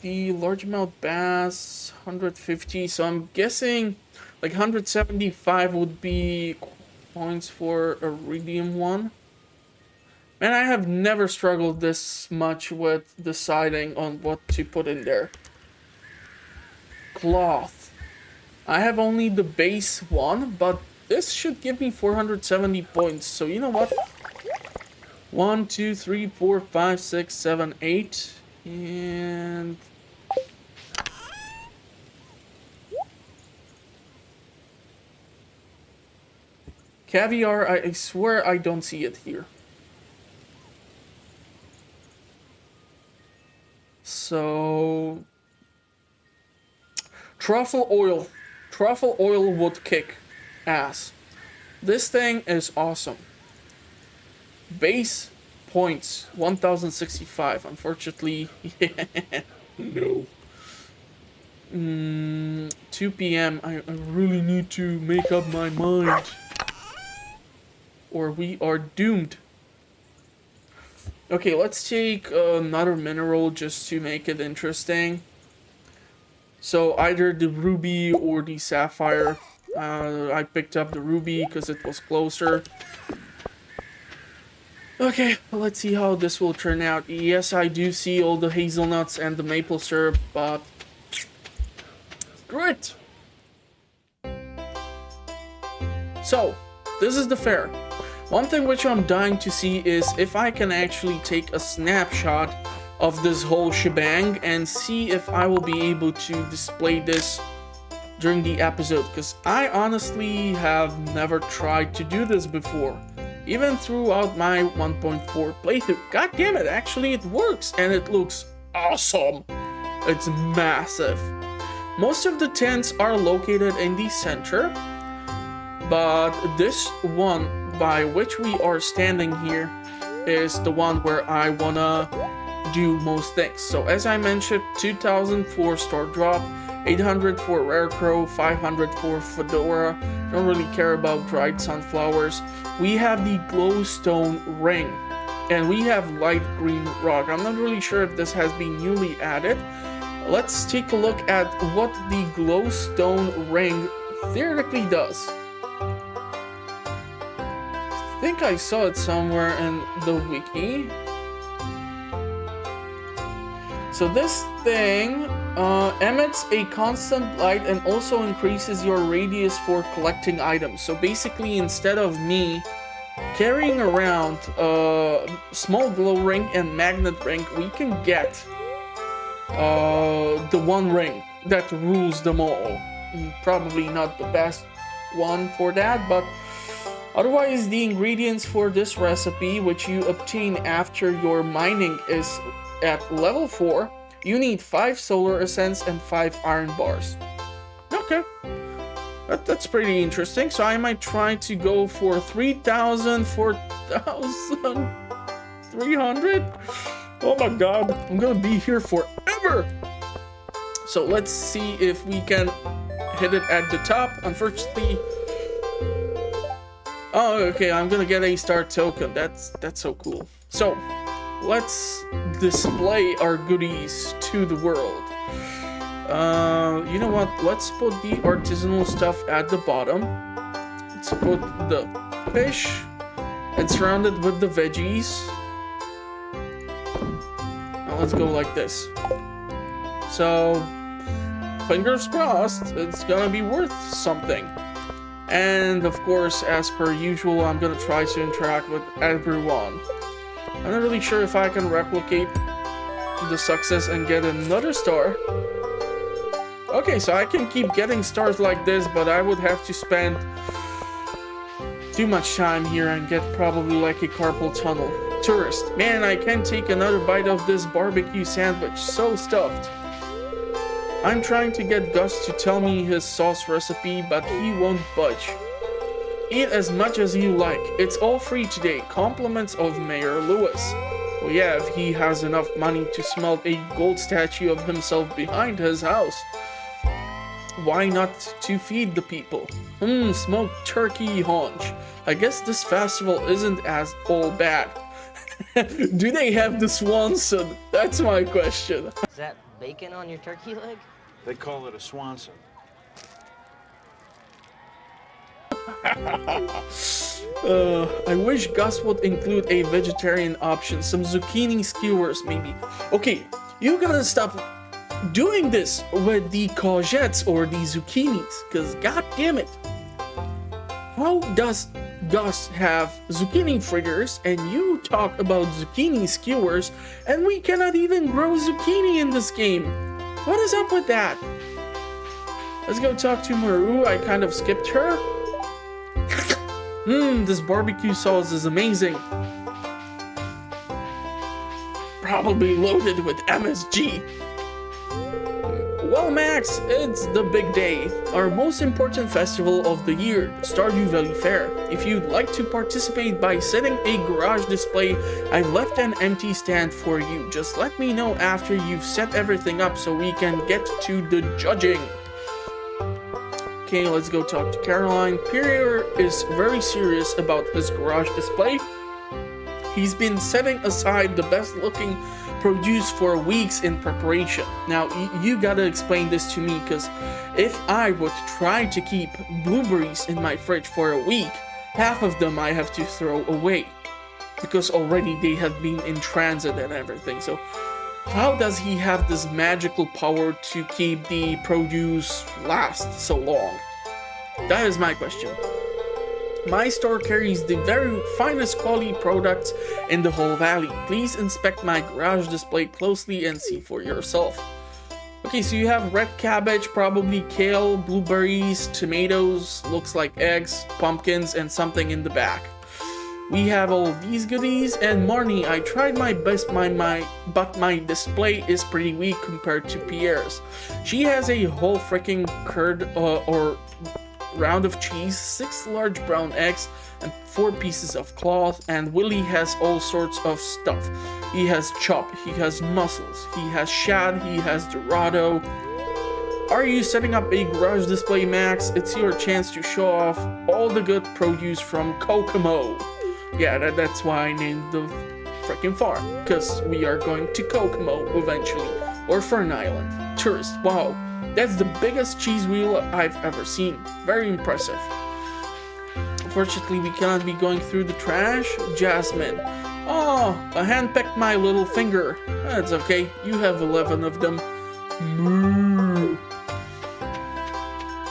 The largemouth bass, 150. So I'm guessing like 175 would be points for a iridium one. Man, I have never struggled this much with deciding on what to put in there. Cloth. I have only the base one, but this should give me 470 points. So you know what? 1, 2, 3, 4, 5, 6, 7, 8. And caviar, I swear I don't see it here. So truffle oil. Truffle oil would kick ass. This thing is awesome. Base points 1065. Unfortunately, no. 2 p.m. I really need to make up my mind, or we are doomed. Okay, let's take another mineral just to make it interesting. So either the ruby or the sapphire. I picked up the ruby because it was closer. Okay, well, let's see how this will turn out. Yes, I do see all the hazelnuts and the maple syrup, but screw it. So, this is the fair. One thing which I'm dying to see is if I can actually take a snapshot of this whole shebang and see if I will be able to display this during the episode, because I honestly have never tried to do this before, even throughout my 1.4 playthrough. God damn it, actually it works and it looks awesome. It's massive. Most of the tents are located in the center, but this one by which we are standing here is the one where I wanna do most things. So as I mentioned, 2000 for Star Drop, 800 for Rare Crow, 500 for Fedora. Don't really care about dried sunflowers. We have the glowstone ring, and we have light green rock. I'm not really sure if this has been newly added. Let's take a look at what the glowstone ring theoretically does. I think I saw it somewhere in the wiki. So this thing emits a constant light and also increases your radius for collecting items. So basically, instead of me carrying around a small glow ring and magnet ring, we can get the one ring that rules them all. Probably not the best one for that, but otherwise the ingredients for this recipe, which you obtain after your mining is at level 4, you need 5 solar essence and 5 iron bars. Okay, that's pretty interesting. So I might try to go for 3,000, 4,300. Oh my god, I'm gonna be here forever. So let's see if we can hit it at the top. Unfortunately, oh, okay, I'm gonna get a star token. That's so cool. So let's display our goodies to the world. You know what? Let's put the artisanal stuff at the bottom. Let's put the fish and surround it with the veggies. Now let's go like this. So, fingers crossed, it's gonna be worth something. And of course, as per usual, I'm gonna try to interact with everyone. I'm not really sure if I can replicate the success and get another star. Okay, so I can keep getting stars like this, but I would have to spend too much time here and get probably like a carpal tunnel. Tourist. Man, I can't take another bite of this barbecue sandwich. So stuffed. I'm trying to get Gus to tell me his sauce recipe, but he won't budge. Eat as much as you like. It's all free today. Compliments of Mayor Lewis. Well, yeah, if he has enough money to smelt a gold statue of himself behind his house. Why not to feed the people? Smoked turkey haunch. I guess this festival isn't as all bad. Do they have the Swanson? That's my question. Is that bacon on your turkey leg? They call it a Swanson. I wish Gus would include a vegetarian option. Some zucchini skewers, maybe. Okay, you gotta stop doing this with the courgettes or the zucchinis, because god damn it. How does Gus have zucchini fritters and you talk about zucchini skewers and we cannot even grow zucchini in this game? What is up with that? Let's go talk to Maru. I kind of skipped her. This barbecue sauce is amazing. Probably loaded with MSG. Well, Max, it's the big day, our most important festival of the year, the Stardew Valley Fair. If you'd like to participate by setting a garage display, I've left an empty stand for you. Just let me know after you've set everything up so we can get to the judging. Okay, let's go talk to Caroline. Pierre is very serious about his garage display. He's been setting aside the best looking produce for weeks in preparation. Now, you gotta explain this to me, because if I would try to keep blueberries in my fridge for a week, half of them I have to throw away, because already they have been in transit and everything. So how does he have this magical power to keep the produce last so long? That is my question. My store carries the very finest quality products in the whole valley. Please inspect my garage display closely and see for yourself. Okay, so you have red cabbage, probably kale, blueberries, tomatoes, looks like eggs, pumpkins, and something in the back. We have all of these goodies, and Marnie, I tried my best, but my display is pretty weak compared to Pierre's. She has a whole freaking curd or round of cheese, 6 large brown eggs, and 4 pieces of cloth, and Willie has all sorts of stuff. He has chop, he has mussels, he has shad, he has dorado. Are you setting up a garage display, Max? It's your chance to show off all the good produce from Kokomo. Yeah, that's why I named the freaking farm, because we are going to Kokomo eventually, or Fern Island. Tourist, wow, that's the biggest cheese wheel I've ever seen. Very impressive. Unfortunately, we cannot be going through the trash. Jasmine. Oh, a hand pecked my little finger. That's okay, you have 11 of them. Moo.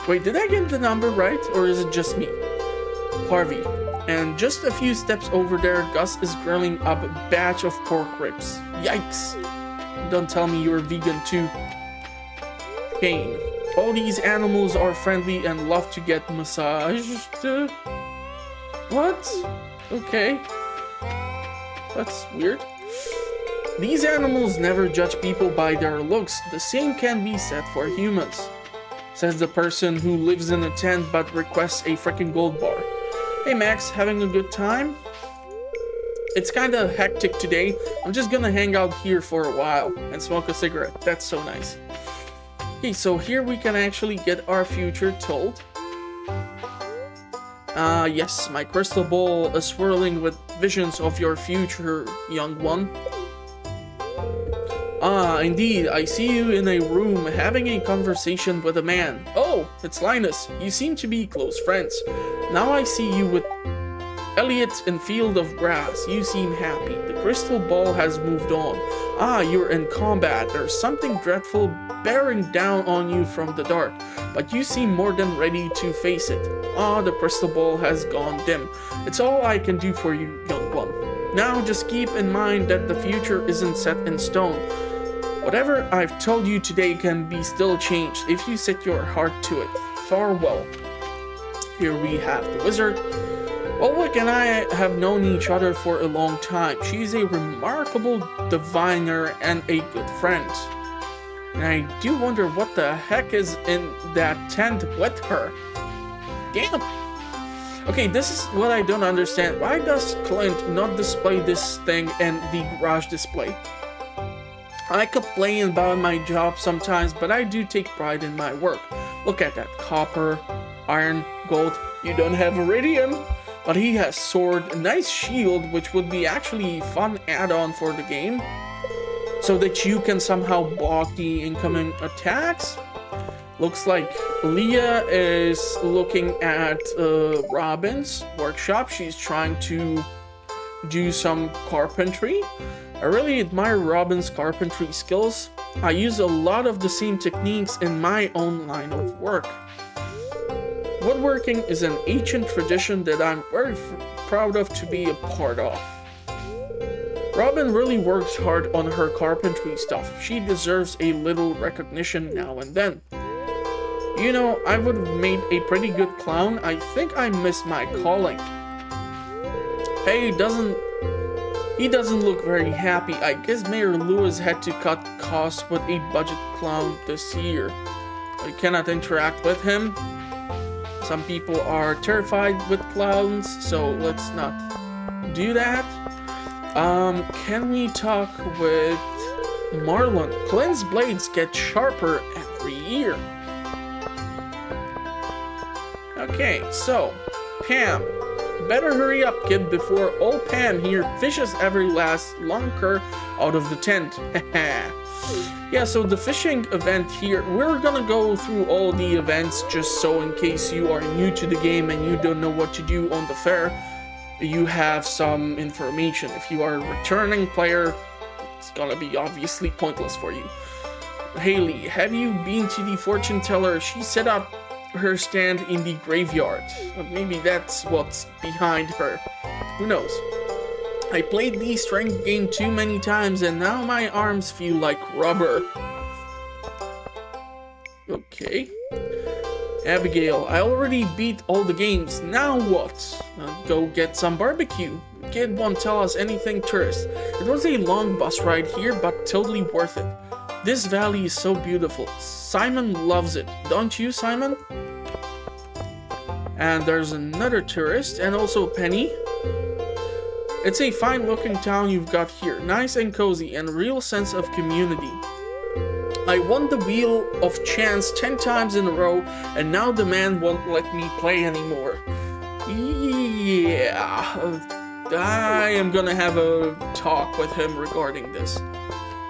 Wait, did I get the number right, or is it just me? Harvey. And just a few steps over there, Gus is grilling up a batch of pork ribs. Yikes! Don't tell me you're vegan too. Kane. All these animals are friendly and love to get massaged. What? Okay. That's weird. These animals never judge people by their looks. The same can be said for humans. Says the person who lives in a tent but requests a freaking gold bar. Hey Max, having a good time? It's kinda hectic today. I'm just gonna hang out here for a while and smoke a cigarette. That's so nice. Okay, so here we can actually get our future told. Yes, my crystal ball is swirling with visions of your future, young one. Ah, indeed, I see you in a room having a conversation with a man. Oh, it's Linus. You seem to be close friends. Now I see you with Elliot in Field of Grass. You seem happy. The crystal ball has moved on. Ah, you're in combat. There's something dreadful bearing down on you from the dark, but you seem more than ready to face it. Ah, the crystal ball has gone dim. It's all I can do for you, young one. Now just keep in mind that the future isn't set in stone. Whatever I've told you today can be still changed if you set your heart to it. Farewell. Here we have the wizard. Well, Wick and I have known each other for a long time. She's a remarkable diviner and a good friend. And I do wonder what the heck is in that tent with her. Damn! Okay, this is what I don't understand. Why does Clint not display this thing in the garage display? I complain about my job sometimes, but I do take pride in my work. Look at that. Copper, iron, gold. You don't have iridium, but he has sword, a nice shield, which would be actually a fun add-on for the game, so that you can somehow block the incoming attacks. Looks like Leah is looking at Robin's workshop. She's trying to do some carpentry. I really admire Robin's carpentry skills. I use a lot of the same techniques in my own line of work. Woodworking is an ancient tradition that I'm very proud of to be a part of. Robin really works hard on her carpentry stuff. She deserves a little recognition now and then. You know, I would have made a pretty good clown. I think I missed my calling. Hey, he doesn't look very happy. I guess Mayor Lewis had to cut costs with a budget clown this year. I cannot interact with him. Some people are terrified with clowns, so let's not do that. Can we talk with Marlon? Clint's blades get sharper every year. Okay, so Pam. Better hurry up, kid, before old Pam here fishes every last lunker out of the tent. Yeah, so the fishing event here, we're gonna go through all the events just so in case you are new to the game and you don't know what to do on the fair, you have some information. If you are a returning player, it's gonna be obviously pointless for you. Haley, have you been to the fortune teller? She set up her stand in the graveyard. Maybe that's what's behind her. Who knows? I played the strength game too many times and now my arms feel like rubber. Okay. Abigail, I already beat all the games. Now what? Go get some barbecue. Kid won't tell us anything tourist. It was a long bus ride here, but totally worth it. This valley is so beautiful. Simon loves it. Don't you, Simon? And there's another tourist, and also Penny. It's a fine looking town you've got here. Nice and cozy, and a real sense of community. I won the Wheel of Chance 10 times in a row, and now the man won't let me play anymore. Yeah, I am gonna have a talk with him regarding this.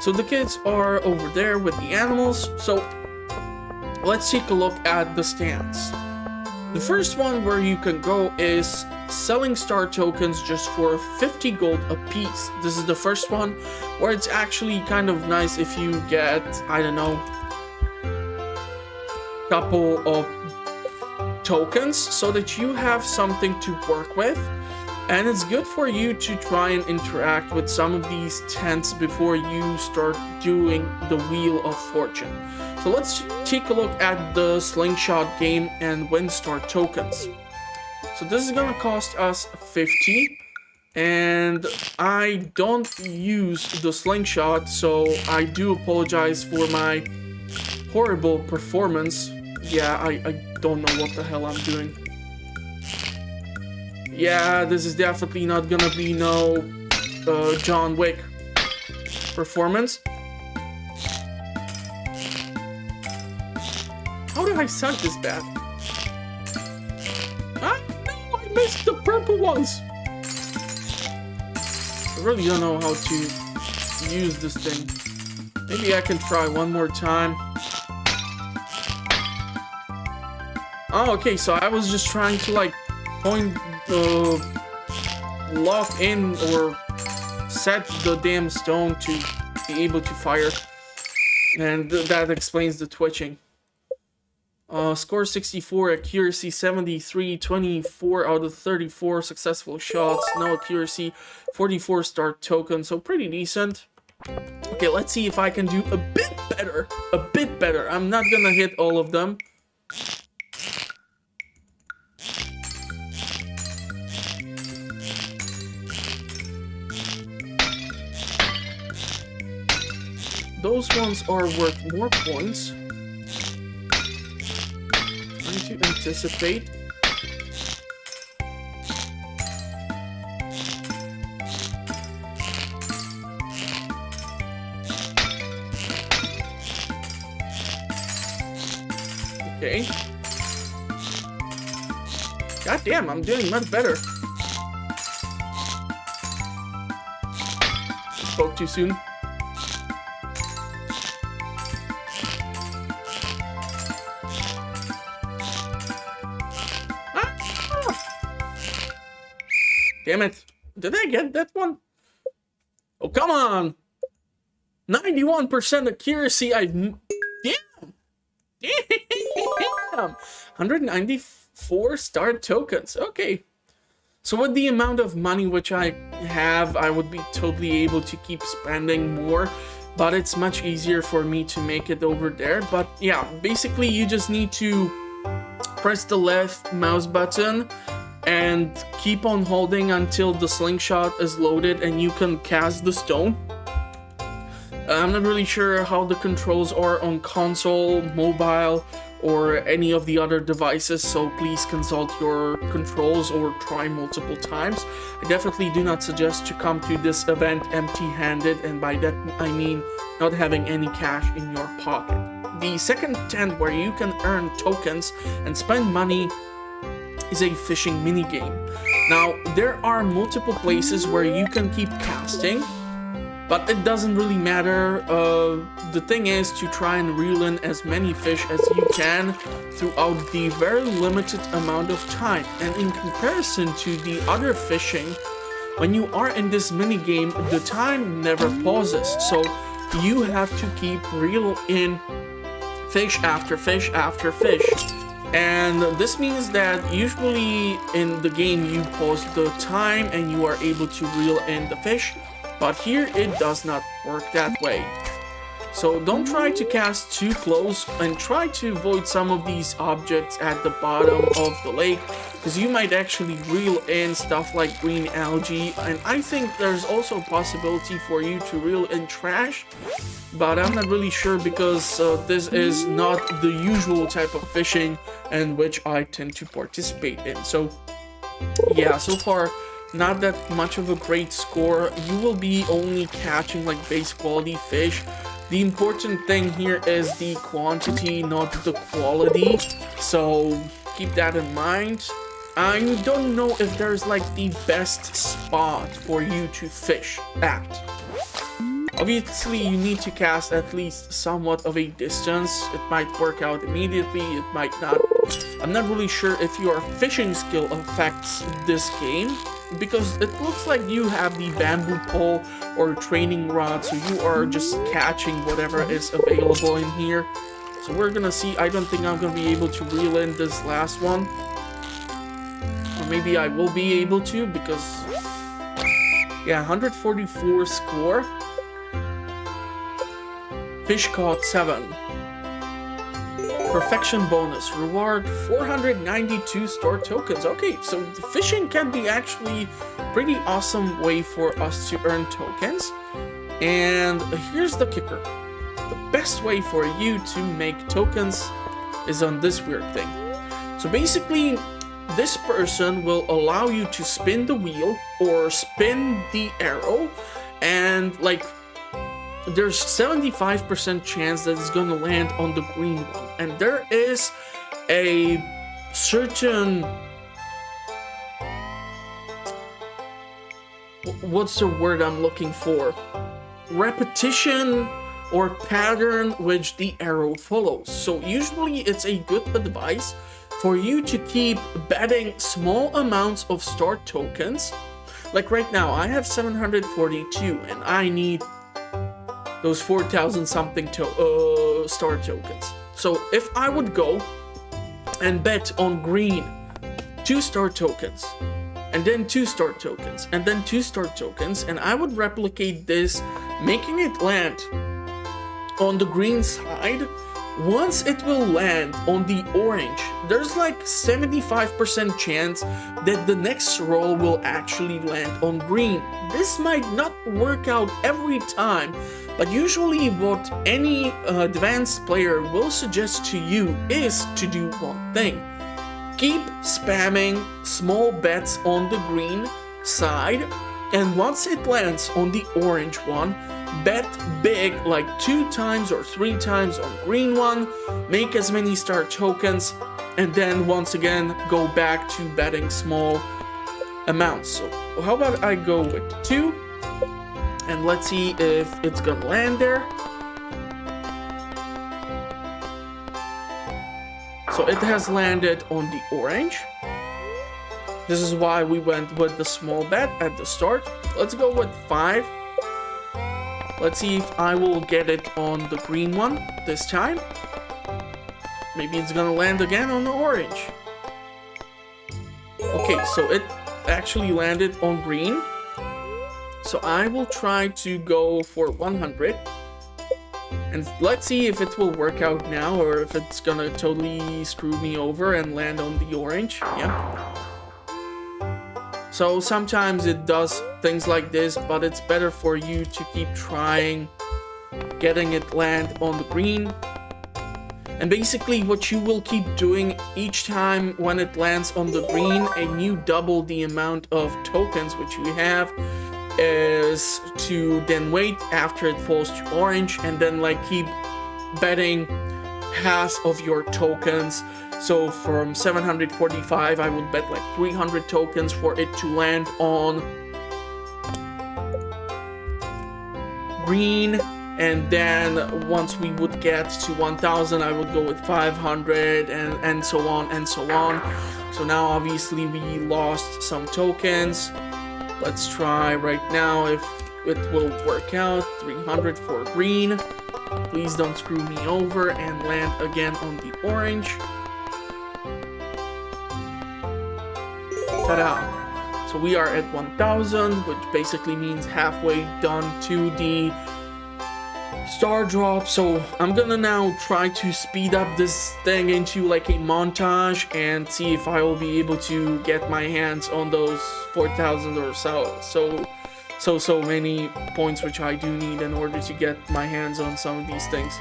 So the kids are over there with the animals, so let's take a look at the stands. The first one where you can go is selling star tokens just for 50 gold a piece. This is the first one where it's actually kind of nice if you get, I don't know, couple of tokens so that you have something to work with. And it's good for you to try and interact with some of these tents before you start doing the Wheel of Fortune. So let's take a look at the slingshot game and win star tokens. So this is gonna cost us 50, and I don't use the slingshot, so I do apologize for my horrible performance. Yeah, I don't know what the hell I'm doing. Yeah, this is definitely not gonna be no John Wick performance. How did I suck this bad? Ah, no, I missed the purple ones. I really don't know how to use this thing. Maybe I can try one more time. Oh, okay, so I was just trying to like point lock in or set the damn stone to be able to fire, and that explains the twitching. Score 64, accuracy 73, 24 out of 34 successful shots, no accuracy, 44 star token, so pretty decent. Okay, let's see if I can do a bit better. A bit better. I'm not gonna hit all of them. Those ones are worth more points. Trying to anticipate. Okay. God damn, I'm doing much better. Spoke too soon. Damn it. Did I get that one? Oh, come on. 91% accuracy. Damn. Damn. 194 star tokens. Okay. So with the amount of money which I have, I would be totally able to keep spending more. But it's much easier for me to make it over there. But yeah, basically you just need to press the left mouse button and keep on holding until the slingshot is loaded and you can cast the stone. I'm not really sure how the controls are on console, mobile, or any of the other devices, so please consult your controls or try multiple times. I definitely do not suggest to come to this event empty-handed, and by that I mean not having any cash in your pocket. The second tent where you can earn tokens and spend money is a fishing minigame. Now, there are multiple places where you can keep casting, but it doesn't really matter. The thing is to try and reel in as many fish as you can throughout the very limited amount of time. And in comparison to the other fishing, when you are in this minigame, the time never pauses. So you have to keep reel in fish after fish after fish. And this means that usually in the game you pause the time and you are able to reel in the fish, but here it does not work that way. So don't try to cast too close and try to avoid some of these objects at the bottom of the lake, because you might actually reel in stuff like green algae, and I think there's also a possibility for you to reel in trash, but I'm not really sure because this is not the usual type of fishing in which I tend to participate in. So yeah, so far not that much of a great score. You will be only catching like base quality fish. The important thing here is the quantity, not the quality, so keep that in mind. I don't know if there's like the best spot for you to fish at. Obviously, you need to cast at least somewhat of a distance. It might work out immediately, it might not. I'm not really sure if your fishing skill affects this game, because it looks like you have the bamboo pole or training rod, so you are just catching whatever is available in here. So we're gonna see. I don't think I'm gonna be able to reel in this last one. Or maybe I will be able to, because yeah, 144 score. Fish caught 7. Perfection bonus. Reward 492 store tokens. Okay, so the fishing can be actually pretty awesome way for us to earn tokens. And here's the kicker. The best way for you to make tokens is on this weird thing. So basically, this person will allow you to spin the wheel or spin the arrow, and like there's 75% chance that it's gonna land on the green one, and there is a certain, what's the word I'm looking for, repetition or pattern which the arrow follows. So usually it's a good advice for you to keep betting small amounts of star tokens. Like right now I have 742 and I need those 4,000 something star tokens. So if I would go and bet on green 2 star tokens, and then 2 star tokens, and then 2 star tokens, and I would replicate this, making it land on the green side, once it will land on the orange, there's like 75% chance that the next roll will actually land on green. This might not work out every time, but usually what any advanced player will suggest to you is to do one thing. Keep spamming small bets on the green side, and once it lands on the orange one, bet big, like 2 times or 3 times on green one, make as many star tokens, and then once again go back to betting small amounts. So how about I go with 2, and let's see if it's gonna land there. So it has landed on the orange. This is why we went with the small bet at the start. Let's go with 5. Let's see if I will get it on the green one this time. Maybe it's gonna land again on the orange. Okay, so it actually landed on green. So I will try to go for 100. And let's see if it will work out now or if it's gonna totally screw me over and land on the orange. Yeah. So sometimes it does things like this, but it's better for you to keep trying getting it land on the green. And basically what you will keep doing each time when it lands on the green and you double the amount of tokens which you have, is to then wait after it falls to orange and then like keep betting half of your tokens. So from 745 I would bet like 300 tokens for it to land on green, and then once we would get to 1000 I would go with 500 and so on and so on. So now obviously we lost some tokens. Let's try right now if it will work out. 300 for green. Please don't screw me over and land again on the orange. Ta-da! So we are at 1,000, which basically means halfway done to the star drop. So I'm gonna now try to speed up this thing into like a montage and see if I will be able to get my hands on those 4,000 or so many points, which I do need in order to get my hands on some of these things.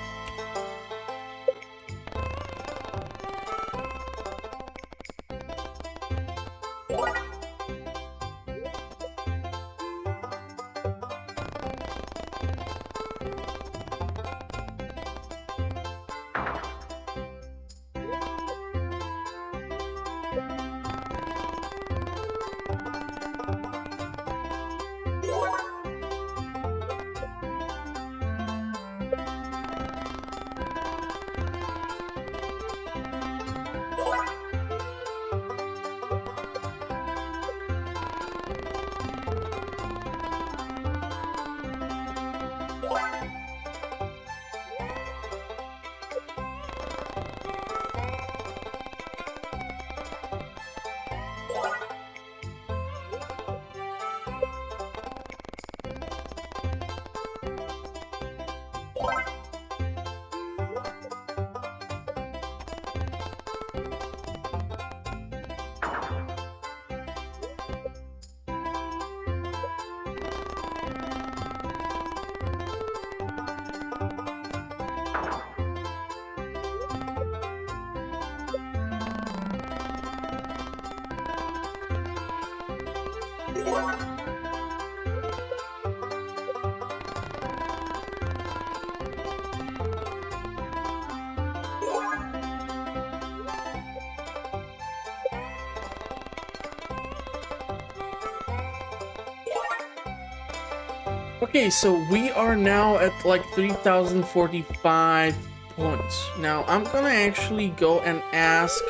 Okay, so we are now at like 3,045 points. Now I'm gonna actually go and ask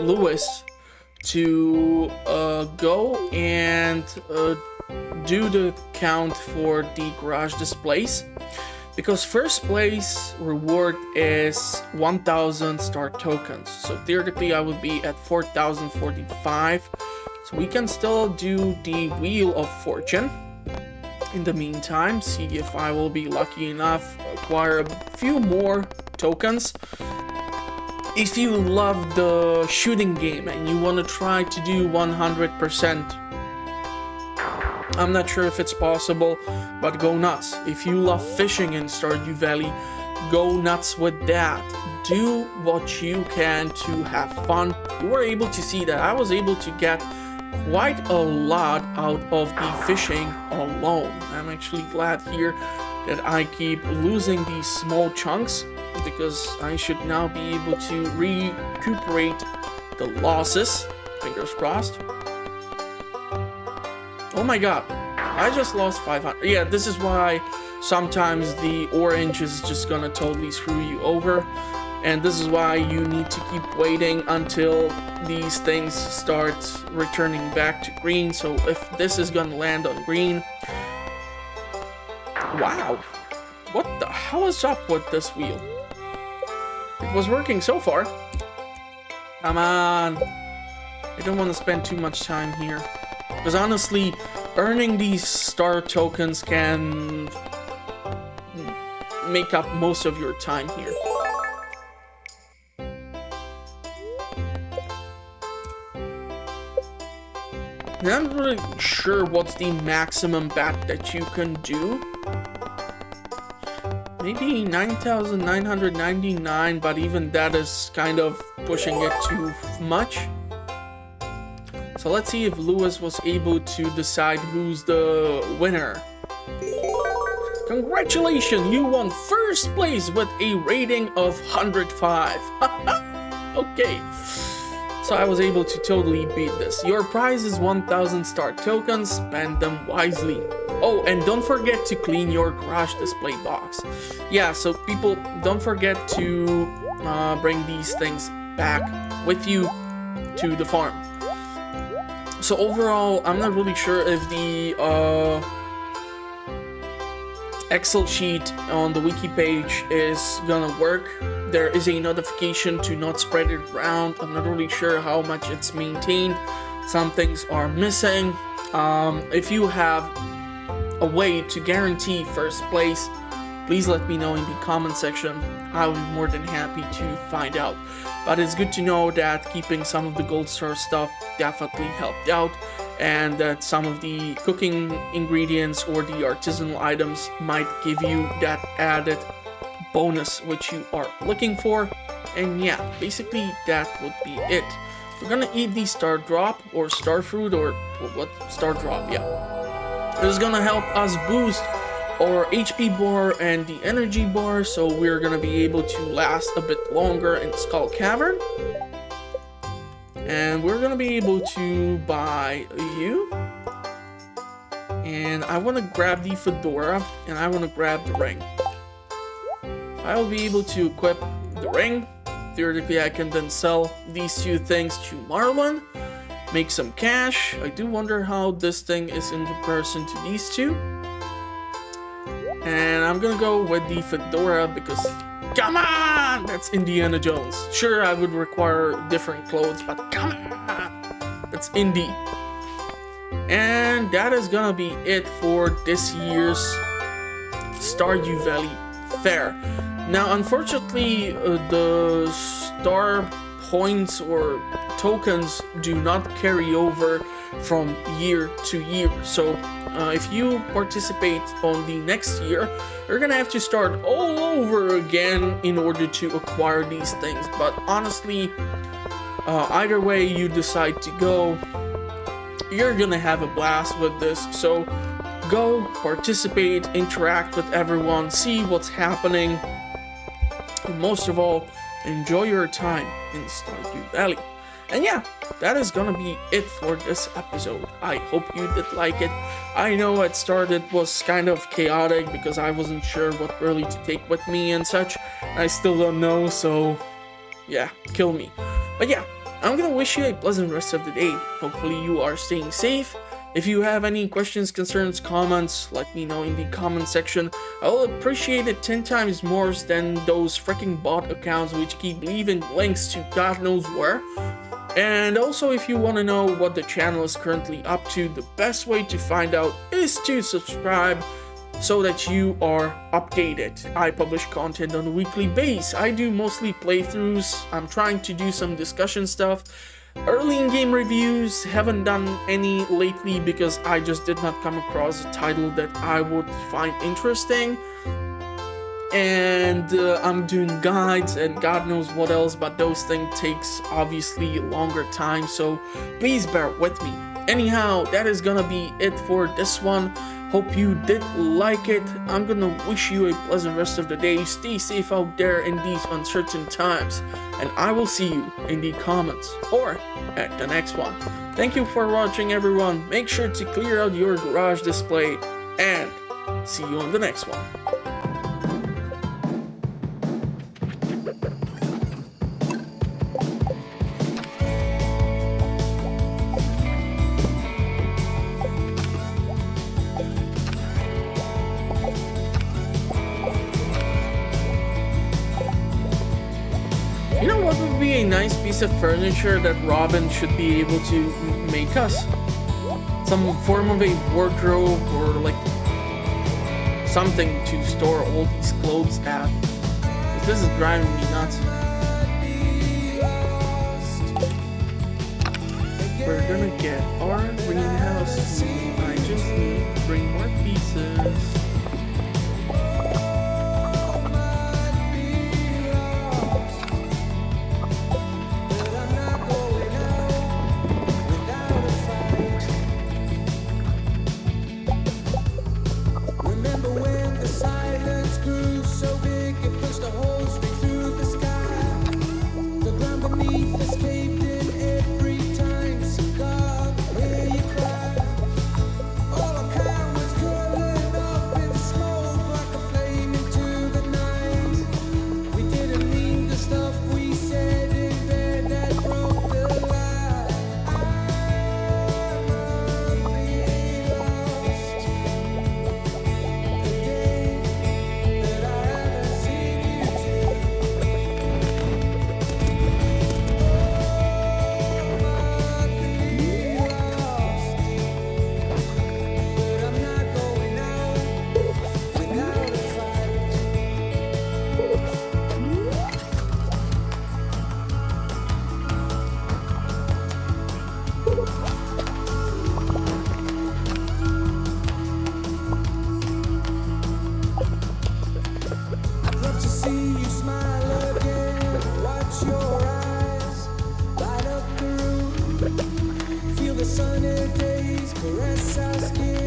Lewis to go and do the count for the garage displays, because first place reward is 1,000 star tokens. So theoretically I would be at 4,045. So we can still do the Wheel of Fortune. In the meantime, see if I will be lucky enough to acquire a few more tokens. If you love the shooting game and you want to try to do 100%, I'm not sure if it's possible, but go nuts. If you love fishing in Stardew Valley, go nuts with that. Do what you can to have fun. You were able to see that I was able to get quite a lot out of the fishing alone. I'm actually glad here that I keep losing these small chunks, because I should now be able to recuperate the losses. Fingers crossed. Oh my god, I just lost 500. Yeah, this is why sometimes the orange is just gonna totally screw you over. And this is why you need to keep waiting until these things start returning back to green. So if this is gonna land on green... Wow! What the hell is up with this wheel? It was working so far. Come on! I don't want to spend too much time here. Because honestly, earning these star tokens can make up most of your time here. I'm not really sure what's the maximum bet that you can do. Maybe 9,999, but even that is kind of pushing it too much. So let's see if Lewis was able to decide who's the winner. Congratulations, you won first place with a rating of 105. Okay. So I was able to totally beat this. Your prize is 1,000 star tokens, spend them wisely. Oh, and don't forget to clean your garage display box. Yeah, so people, don't forget to bring these things back with you to the farm. So overall, I'm not really sure if the Excel sheet on the wiki page is gonna work there is a notification to not spread it around. I'm not really sure how much it's maintained. Some things are missing. If you have a way to guarantee first place, please let me know in the comment section. I'll be more than happy to find out. But it's good to know that keeping some of the gold star stuff definitely helped out, and that some of the cooking ingredients or the artisanal items might give you that added bonus which you are looking for. And yeah, basically that would be it. We're gonna eat the star drop or star fruit, or what, star drop, yeah. It's gonna help us boost our HP bar and the energy bar, so we're gonna be able to last a bit longer in Skull Cavern. And we're gonna be able to buy you. And I wanna grab the fedora, and I wanna grab the ring. I'll be able to equip the ring. Theoretically, I can then sell these two things to Marlon, make some cash. I do wonder how this thing is in comparison to these two. And I'm gonna go with the fedora because, come on, that's Indiana Jones. Sure, I would require different clothes, but come on, that's Indy. And that is gonna be it for this year's Stardew Valley Fair. Now, unfortunately, the star points or tokens do not carry over from year to year. So if you participate on the next year, you're gonna have to start all over again in order to acquire these things. But honestly, either way you decide to go, you're gonna have a blast with this. So go, participate, interact with everyone, see what's happening, and most of all, enjoy your time in Stardew Valley. And yeah, that is gonna be it for this episode. I hope you did like it. I know at start it was kind of chaotic because I wasn't sure what really to take with me and such. I still don't know, so yeah, kill me. But yeah, I'm gonna wish you a pleasant rest of the day. Hopefully you are staying safe. If you have any questions, concerns, comments, let me know in the comment section. I'll appreciate it 10 times more than those freaking bot accounts which keep leaving links to God knows where. And also, if you want to know what the channel is currently up to, the best way to find out is to subscribe so that you are updated. I publish content on a weekly basis. I do mostly playthroughs. I'm trying to do some discussion stuff. Early in-game reviews, haven't done any lately because I just did not come across a title that I would find interesting. And I'm doing guides and God knows what else, but those things takes obviously longer time, so please bear with me. Anyhow, that is gonna be it for this one. Hope you did like it. I'm gonna wish you a pleasant rest of the day. Stay safe out there in these uncertain times, and I will see you in the comments or at the next one. Thank you for watching, everyone. Make sure to clear out your garage display, and see you on the next one. You know what would be a nice piece of furniture that Robin should be able to make us? Some form of a wardrobe or like something to store all these clothes at. 'Cause this is driving me nuts. We're gonna get our greenhouse. I just need 3 more pieces. days caress our skin.